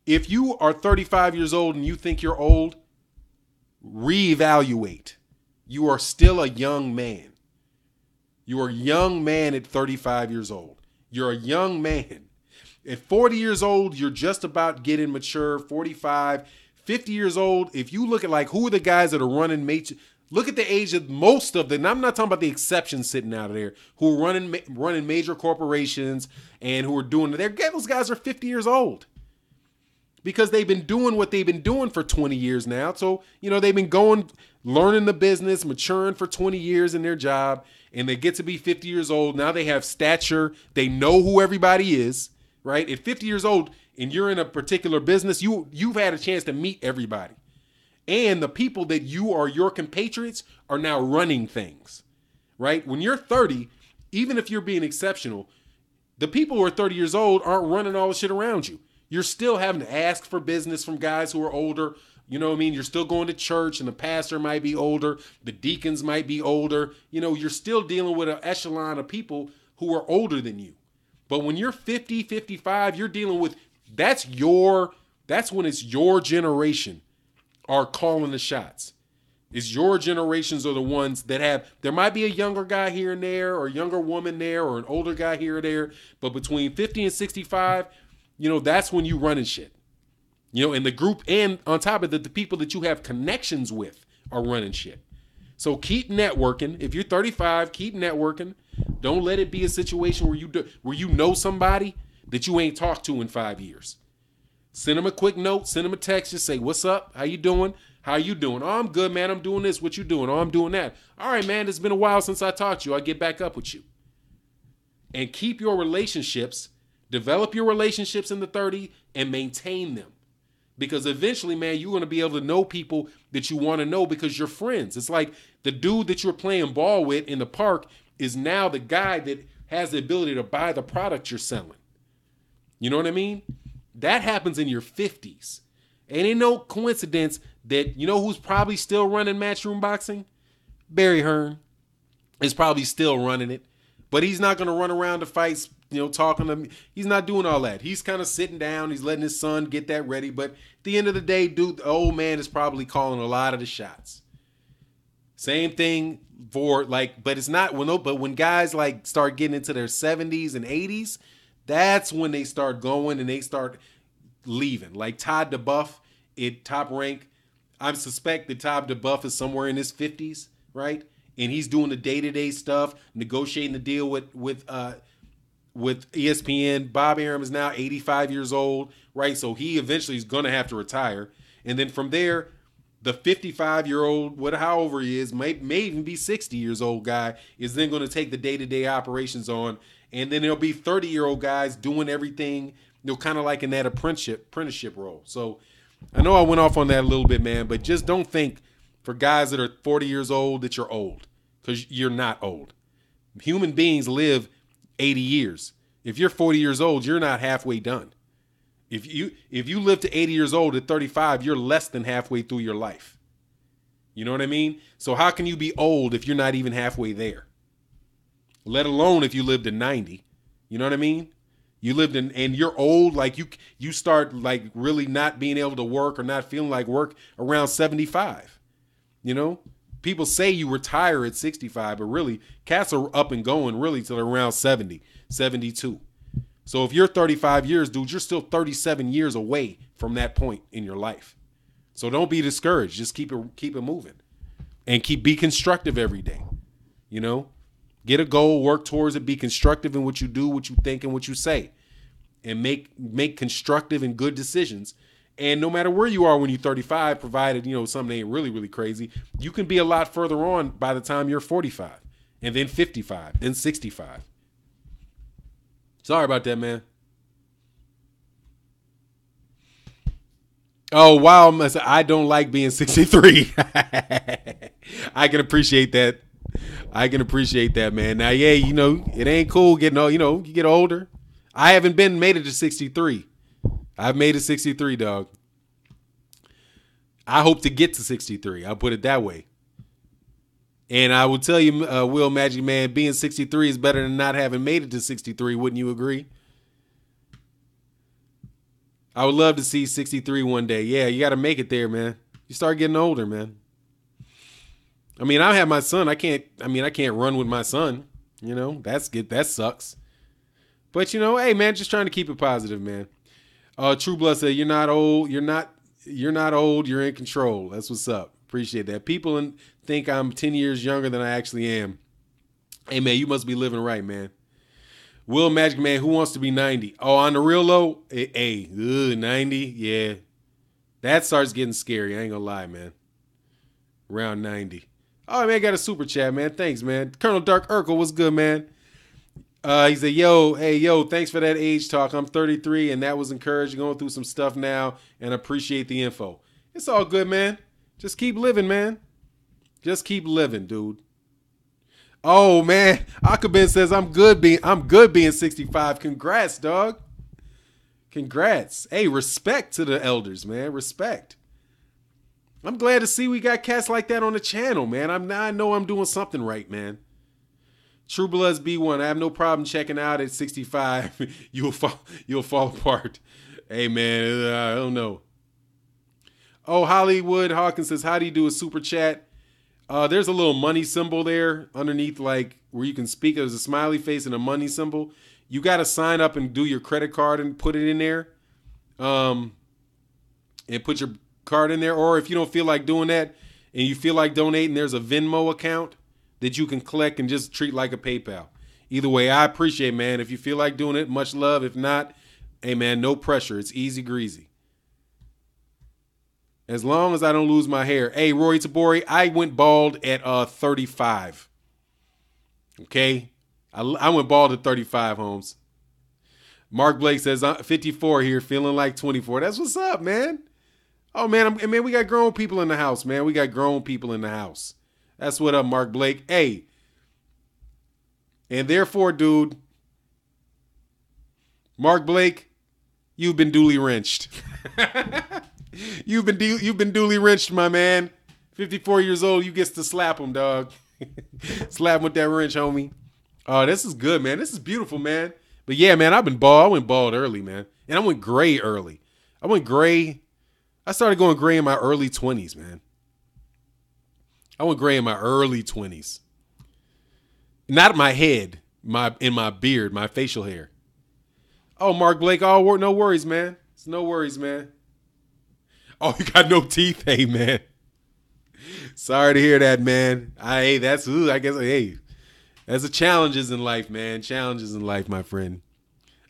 [SPEAKER 1] If you are 35 years old and you think you're old, reevaluate. You are still a young man. You are a young man at 35 years old. You're a young man. At 40 years old, you're just about getting mature. 45, 50 years old. If you look at like who are the guys that are running major, look at the age of most of them. I'm not talking about the exceptions sitting out of there who are running major corporations and who are doing those guys are 50 years old because they've been doing what they've been doing for 20 years now. So, you know, they've been learning the business, maturing for 20 years in their job, and they get to be 50 years old. Now they have stature. They know who everybody is. Right? At 50 years old and you're in a particular business, you've had a chance to meet everybody. And the people that are your compatriots are now running things. Right? When you're 30, even if you're being exceptional, the people who are 30 years old aren't running all the shit around you. You're still having to ask for business from guys who are older. You know what I mean? You're still going to church and the pastor might be older. The deacons might be older. You know, you're still dealing with an echelon of people who are older than you. But when you're 50, 55, you're dealing with, that's when it's your generation are calling the shots. It's your generations are the ones that there might be a younger guy here and there or a younger woman there or an older guy here or there. But between 50 and 65, you know, that's when you running shit. You know, and the group, and on top of that, the people that you have connections with are running shit. So keep networking. If you're 35, keep networking. Don't let it be a situation where you know somebody that you ain't talked to in 5 years. Send them a quick note, send them a text, just say, what's up? How you doing? How you doing? Oh, I'm good, man. I'm doing this. What you doing? Oh, I'm doing that. All right, man. It's been a while since I talked to you. I'll get back up with you. And keep your relationships, develop your relationships in the 30 and maintain them. Because eventually, man, you're going to be able to know people that you want to know because you're friends. It's like the dude that you're playing ball with in the park is now the guy that has the ability to buy the product you're selling. You know what I mean? That happens in your 50s. And ain't no coincidence that, you know who's probably still running Matchroom Boxing? Barry Hearn is probably still running it. But he's not going to run around the fights, you know, talking to me. He's not doing all that. He's kind of sitting down. He's letting his son get that ready. But at the end of the day, dude, the old man is probably calling a lot of the shots. Same thing for but it's not but when guys like start getting into their 70s and 80s, that's when they start going and they start leaving. Like Todd DeBuff at Top Rank, I suspect that Todd DeBuff is somewhere in his 50s, right? And he's doing the day-to-day stuff, negotiating the deal with ESPN. Bob Arum is now 85 years old, right? So he eventually is going to have to retire. And then from there, the 55-year-old, however he is, may even be 60 years old guy, is then going to take the day-to-day operations on. And then there'll be 30-year-old guys doing everything, kind of like in that apprenticeship role. So I know I went off on that a little bit, man, but just don't think for guys that are 40 years old that you're old, because you're not old. Human beings live 80 years. If you're 40 years old, you're not halfway done. If you live to 80 years old at 35, you're less than halfway through your life. You know what I mean? So how can you be old if you're not even halfway there? Let alone if you lived to 90. You know what I mean? You lived in, and you're old, like you start like really not being able to work or not feeling like work around 75. You know? People say you retire at 65, but really cats are up and going really till around 70, 72. So if you're 35 years, dude, you're still 37 years away from that point in your life. So don't be discouraged. Just keep it moving, and be constructive every day. You know, get a goal, work towards it, be constructive in what you do, what you think, and what you say, and make constructive and good decisions. And no matter where you are when you're 35, provided, something ain't really, really crazy, you can be a lot further on by the time you're 45, and then 55, then 65. Sorry about that, man. Oh, wow. I don't like being 63. I can appreciate that. Man. Now, yeah, it ain't cool getting old. You get older. I haven't made it to 63. I've made it 63, dog. I hope to get to 63. I'll put it that way. And I will tell you, Will Magic Man, being 63 is better than not having made it to 63. Wouldn't you agree? I would love to see 63 one day. Yeah, you got to make it there, man. You start getting older, man. I mean, I have my son. I can't run with my son. That's good. That sucks. But, hey, man, just trying to keep it positive, man. True Blood said, you're not old. You're not old. You're in control. That's what's up. Appreciate that. People think I'm 10 years younger than I actually am. Hey, man, you must be living right, man. Will Magic Man, who wants to be 90? Oh, on the real low? Hey, 90? Yeah. That starts getting scary. I ain't gonna lie, man. Around 90. Oh, man, got a super chat, man. Thanks, man. Colonel Dark Urkel, what's good, man? He said, yo, thanks for that age talk. I'm 33, and that was encouraging. Going through some stuff now, and appreciate the info. It's all good, man. Just keep living, man. Just keep living, dude. Oh, man. Akabin says, I'm good being 65. Congrats, dog. Congrats. Hey, respect to the elders, man. Respect. I'm glad to see we got cats like that on the channel, man. I know I'm doing something right, man. True Bloods B1. I have no problem checking out at 65. You'll fall apart. Hey, man, I don't know. Oh, Hollywood Hawkins says, how do you do a super chat? There's a little money symbol there underneath, like where you can speak. There's a smiley face and a money symbol. You got to sign up and do your credit card and put it in there. And put your card in there. Or if you don't feel like doing that and you feel like donating, there's a Venmo account that you can collect and just treat like a PayPal. Either way, I appreciate, man. If you feel like doing it, much love. If not, hey, man, no pressure. It's easy greasy. As long as I don't lose my hair. Hey, Roy Tabori, I went bald at 35. Okay? I went bald at 35, Holmes. Mark Blake says, I'm 54 here, feeling like 24. That's what's up, man. Oh, man, we got grown people in the house, man. We got grown people in the house. That's what up, Mark Blake. Hey. And therefore, dude, Mark Blake, you've been duly wrenched. You've been duly wrenched, my man. 54 years old, you get to slap him, dog. Slap him with that wrench, homie. Oh, this is good, man. This is beautiful, man. But yeah, man, I've been bald. I went bald early, man. And I went gray early. I started going gray in my early 20s, man. I went gray in my early 20s. Not my head, in my beard, my facial hair. Oh, Mark Blake, no worries, man. It's no worries, man. Oh, you got no teeth? Hey, man. Sorry to hear that, man. I guess, hey, that's the challenges in life, man. Challenges in life, my friend.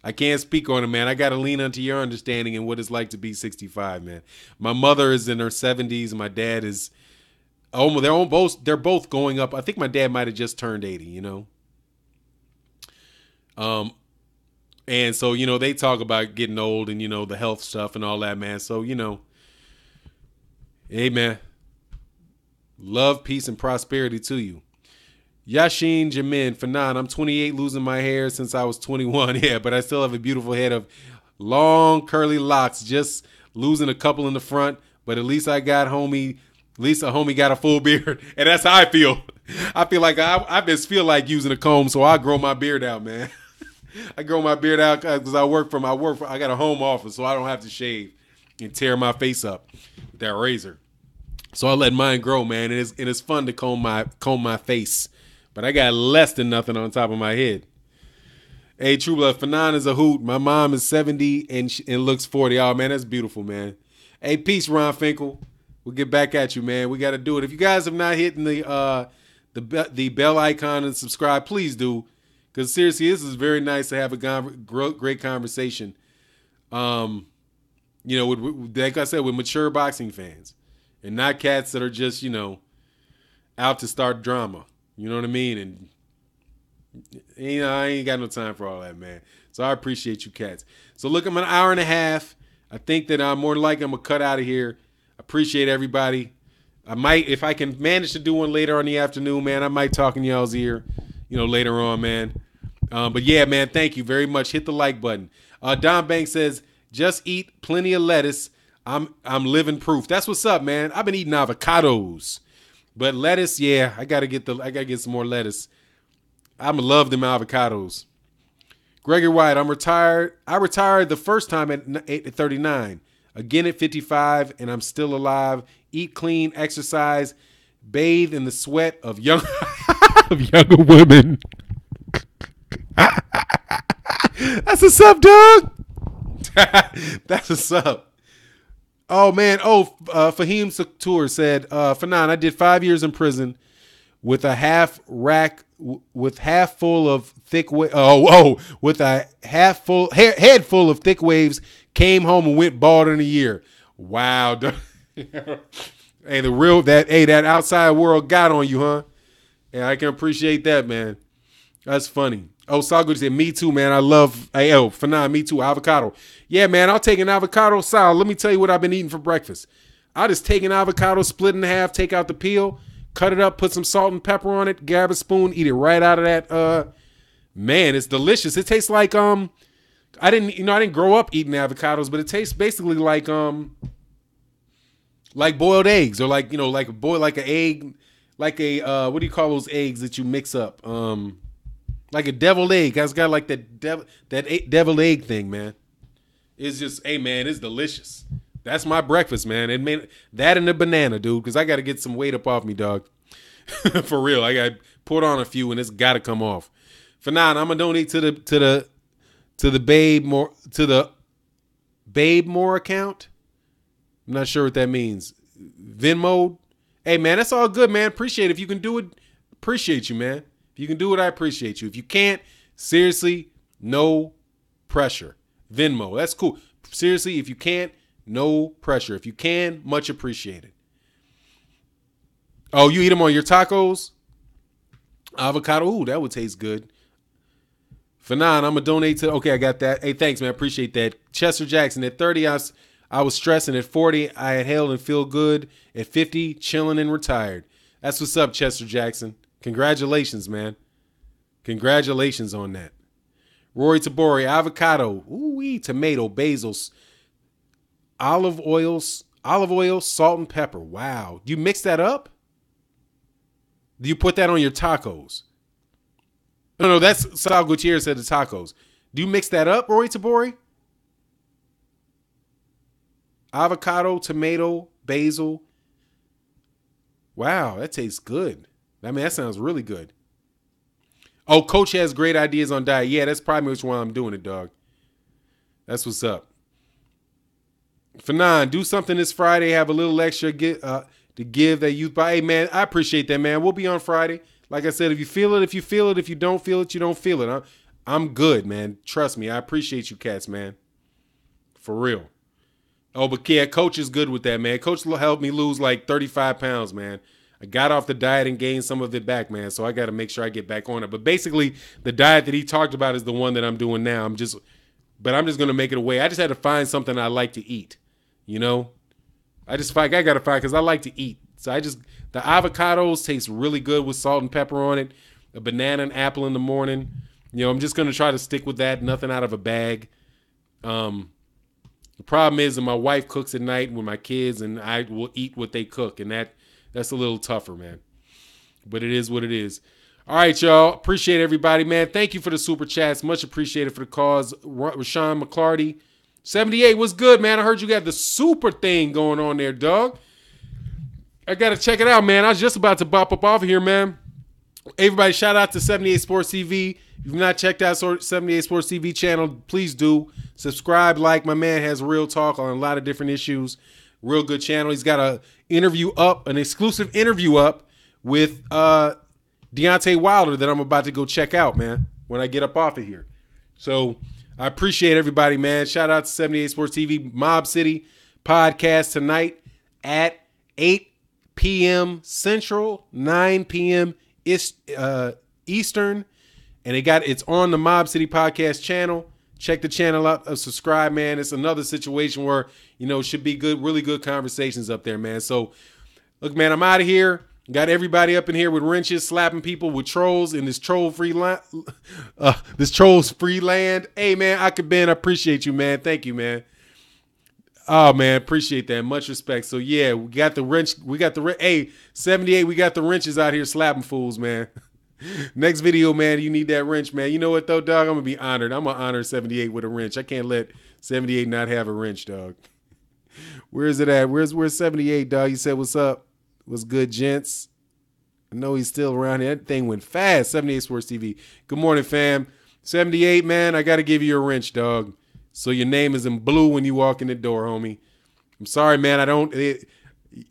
[SPEAKER 1] I can't speak on it, man. I got to lean onto your understanding and what it's like to be 65, man. My mother is in her 70s. My dad is, they're both going up. I think my dad might have just turned 80, you know. And so, you know, they talk about getting old and, you know, the health stuff and all that, man. So, you know, hey, man, love, peace, and prosperity to you. Yashin Jamin, Fanan, I'm 28, losing my hair since I was 21. Yeah, but I still have a beautiful head of long curly locks, just losing a couple in the front. But at least I got homie, at least a homie got a full beard. And that's how I feel. I feel like I just feel like using a comb, so I grow my beard out, man. I grow my beard out because I got a home office, so I don't have to shave and tear my face up with that razor. So I let mine grow, man. And it's fun to comb my face. But I got less than nothing on top of my head. Hey, True Blood, Fanan is a hoot. My mom is 70 and looks 40. Oh, man, that's beautiful, man. Hey, peace, Ron Finkel. We'll get back at you, man. We got to do it. If you guys have not hit the bell icon and subscribe, please do. Because seriously, this is very nice to have a great conversation. You know, like I said, with mature boxing fans. And not cats that are just, you know, out to start drama. You know what I mean? And, you know, I ain't got no time for all that, man. So I appreciate you cats. So look, I'm an hour and a half. I think that I'm more than likely I'm going to cut out of here. Appreciate everybody. I might, if I can manage to do one later on the afternoon, man, I might talk in y'all's ear, you know, later on, man. But yeah, man, thank you very much. Hit the like button. Don Banks says, just eat plenty of lettuce. I'm living proof. That's what's up, man. I've been eating avocados. But lettuce, yeah, I gotta get some more lettuce. I'm love them avocados. Gregory White, I'm retired. I retired the first time at 39, again at 55, and I'm still alive. Eat clean, exercise, bathe in the sweat of younger women. That's what's up, dog. That's what's up. Oh, man. Fahim Satur said, Fanan, I did 5 years in prison with a half full of thick with a head full of thick waves, came home and went bald in a year. Wow. Hey, that outside world got on you, huh? Yeah, I can appreciate that, man. That's funny. Oh, Salgood said, me too, man. I love, Fanan, me too, avocado. Yeah, man, I'll take an avocado. Sal, let me tell you what I've been eating for breakfast. I just take an avocado, split in half, take out the peel, cut it up, put some salt and pepper on it, grab a spoon, eat it right out of that. Man, it's delicious. It tastes like, I didn't grow up eating avocados, but it tastes basically like boiled eggs or like an egg, like a, what do you call those eggs that you mix up? Like a deviled egg. It's got like that deviled egg thing, man. It's just, hey, man, it's delicious. That's my breakfast, man. And man, that and a banana, dude, because I got to get some weight up off me, dog. For real, I got to put on a few, and it's got to come off. For now, I'm gonna donate to the Babe More account. I'm not sure what that means. Venmo. Hey, man, that's all good, man. Appreciate it. If you can do it, appreciate you, man. If you can do it, I appreciate you. If you can't, seriously, no pressure. Venmo, that's cool. Seriously, if you can't, no pressure. If you can, much appreciated. Oh, you eat them on your tacos? Avocado, ooh, that would taste good. Fanan, I'm going to donate to, okay, I got that. Hey, thanks, man, appreciate that. Chester Jackson, at 30, I was stressing. At 40, I inhaled and feel good. At 50, chilling and retired. That's what's up, Chester Jackson. Congratulations, man. Congratulations on that. Rory Tabori, avocado, tomato, basil, olive oil, salt and pepper. Wow. Do you mix that up? Do you put that on your tacos? No, that's Sal Gutierrez said the tacos. Do you mix that up, Rory Tabori? Avocado, tomato, basil. Wow, that tastes good. I mean, that sounds really good. Oh, Coach has great ideas on diet. Yeah, that's probably which one I'm doing it, dog. That's what's up. Fanan, do something this Friday. Have a little extra to give that youth. Hey, man, I appreciate that, man. We'll be on Friday. Like I said, if you feel it, if you feel it. If you don't feel it, you don't feel it. I'm good, man. Trust me. I appreciate you cats, man. For real. Oh, but yeah, Coach is good with that, man. Coach helped me lose like 35 pounds, man. I got off the diet and gained some of it back, man. So I got to make sure I get back on it. But basically, the diet that he talked about is the one that I'm doing now. I'm just going to make it a way. I just had to find something I like to eat, you know? I got to find, because I like to eat. So the avocados taste really good with salt and pepper on it. A banana and apple in the morning. You know, I'm just going to try to stick with that. Nothing out of a bag. The problem is that my wife cooks at night with my kids, and I will eat what they cook, and that's a little tougher, man. But it is what it is. All right, y'all. Appreciate everybody, man. Thank you for the super chats. Much appreciated for the cause. Rashawn McClarty, 78. What's good, man? I heard you got the super thing going on there, dog. I got to check it out, man. I was just about to bop up off of here, man. Everybody, shout out to 78 Sports TV. If you've not checked out 78 Sports TV channel, please do. Subscribe, like. My man has real talk on a lot of different issues. Real good channel. He's got an exclusive interview up with Deontay Wilder that I'm about to go check out, man, when I get up off of here. So I appreciate everybody, man. Shout out to 78 Sports TV, Mob City podcast tonight at 8 p.m. Central, 9 p.m. Eastern, and it's on the Mob City podcast channel. Check the channel out, subscribe, man. It's another situation where, you know, should be good, really good conversations up there, man. So look, man, I'm out of here. Got everybody up in here with wrenches, slapping people with trolls in this troll-free land. Hey, man, I appreciate you, man. Thank you, man. Oh, man, appreciate that. Much respect. So, yeah, we got the wrench. Hey, 78, we got the wrenches out here slapping fools, man. Next video, man, you need that wrench, man. You know what, though, dog? I'm going to be honored. I'm going to honor 78 with a wrench. I can't let 78 not have a wrench, dog. Where is it at? Where's 78, dog? You said, what's up? What's good, gents? I know he's still around here. That thing went fast. 78 Sports TV. Good morning, fam. 78, man, I got to give you a wrench, dog. So your name is in blue when you walk in the door, homie. I'm sorry, man.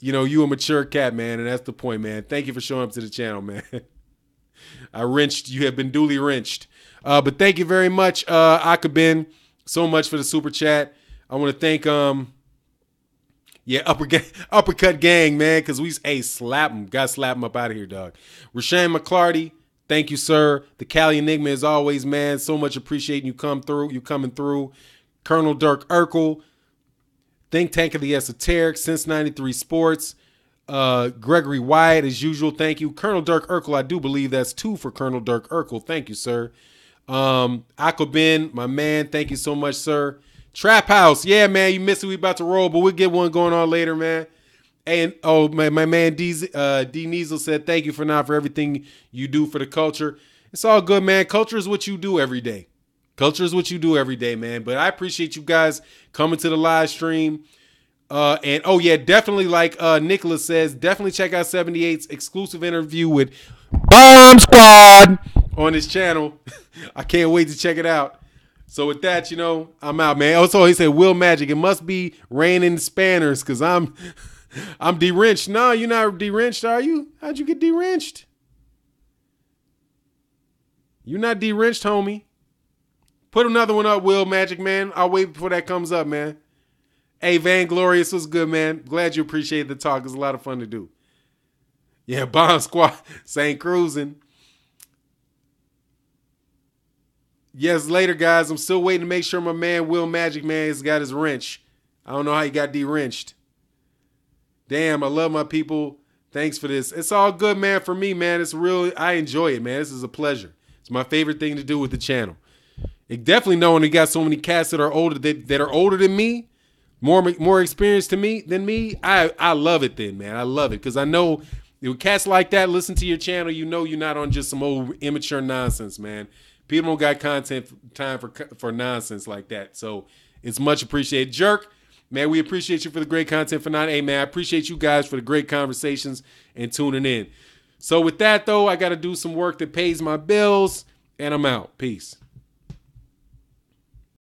[SPEAKER 1] You a mature cat, man, and that's the point, man. Thank you for showing up to the channel, man. You have been duly wrenched. But thank you very much, Akabin, so much for the super chat. I want to thank Uppercut Gang, man, because slap him. Got to slap him up out of here, dog. Rashawn McClarty, thank you, sir. The Cali Enigma, as always, man. So much appreciating you coming through. Colonel Dirk Urkel, Think Tank of the Esoteric, Since 93 Sports, Gregory Wyatt, as usual, thank you. Colonel Dirk Urkel, I do believe that's 2 for Colonel Dirk Urkel. Thank you, sir. Akobin, my man, thank you so much, sir. Trap House, yeah, man, you missed it. We about to roll, but we'll get one going on later, man. And my man D Niesel said, thank you for everything you do for the culture. It's all good, man. Culture is what you do every day. Culture is what you do every day, man. But I appreciate you guys coming to the live stream. Definitely, like Nicholas says, definitely check out 78's exclusive interview with Bomb Squad on his channel. I can't wait to check it out. So with that, I'm out, man. Also, he said, Will Magic, it must be raining spanners because I'm de-wrenched. No, you're not de-wrenched, are you? How'd you get de-wrenched? You're not de-wrenched, homie. Put another one up, Will Magic, man. I'll wait before that comes up, man. Hey, Vanglorious, what's good, man? Glad you appreciate the talk. It's a lot of fun to do. Yeah, Bomb Squad, St. Cruising. Yes, later, guys. I'm still waiting to make sure my man, Will Magic, man, has got his wrench. I don't know how he got de-wrenched. Damn, I love my people. Thanks for this. It's all good, man, for me, man. I enjoy it, man. This is a pleasure. It's my favorite thing to do with the channel. It definitely knowing we got so many cats that are older than me, more experienced than me. I love it then, man. I love it because I know when cats like that listen to your channel, you're not on just some old immature nonsense, man. People don't got time for nonsense like that. So it's much appreciated. Jerk, man, we appreciate you for the great content for 9. Hey, man, I appreciate you guys for the great conversations and tuning in. So with that, though, I got to do some work that pays my bills, and I'm out. Peace.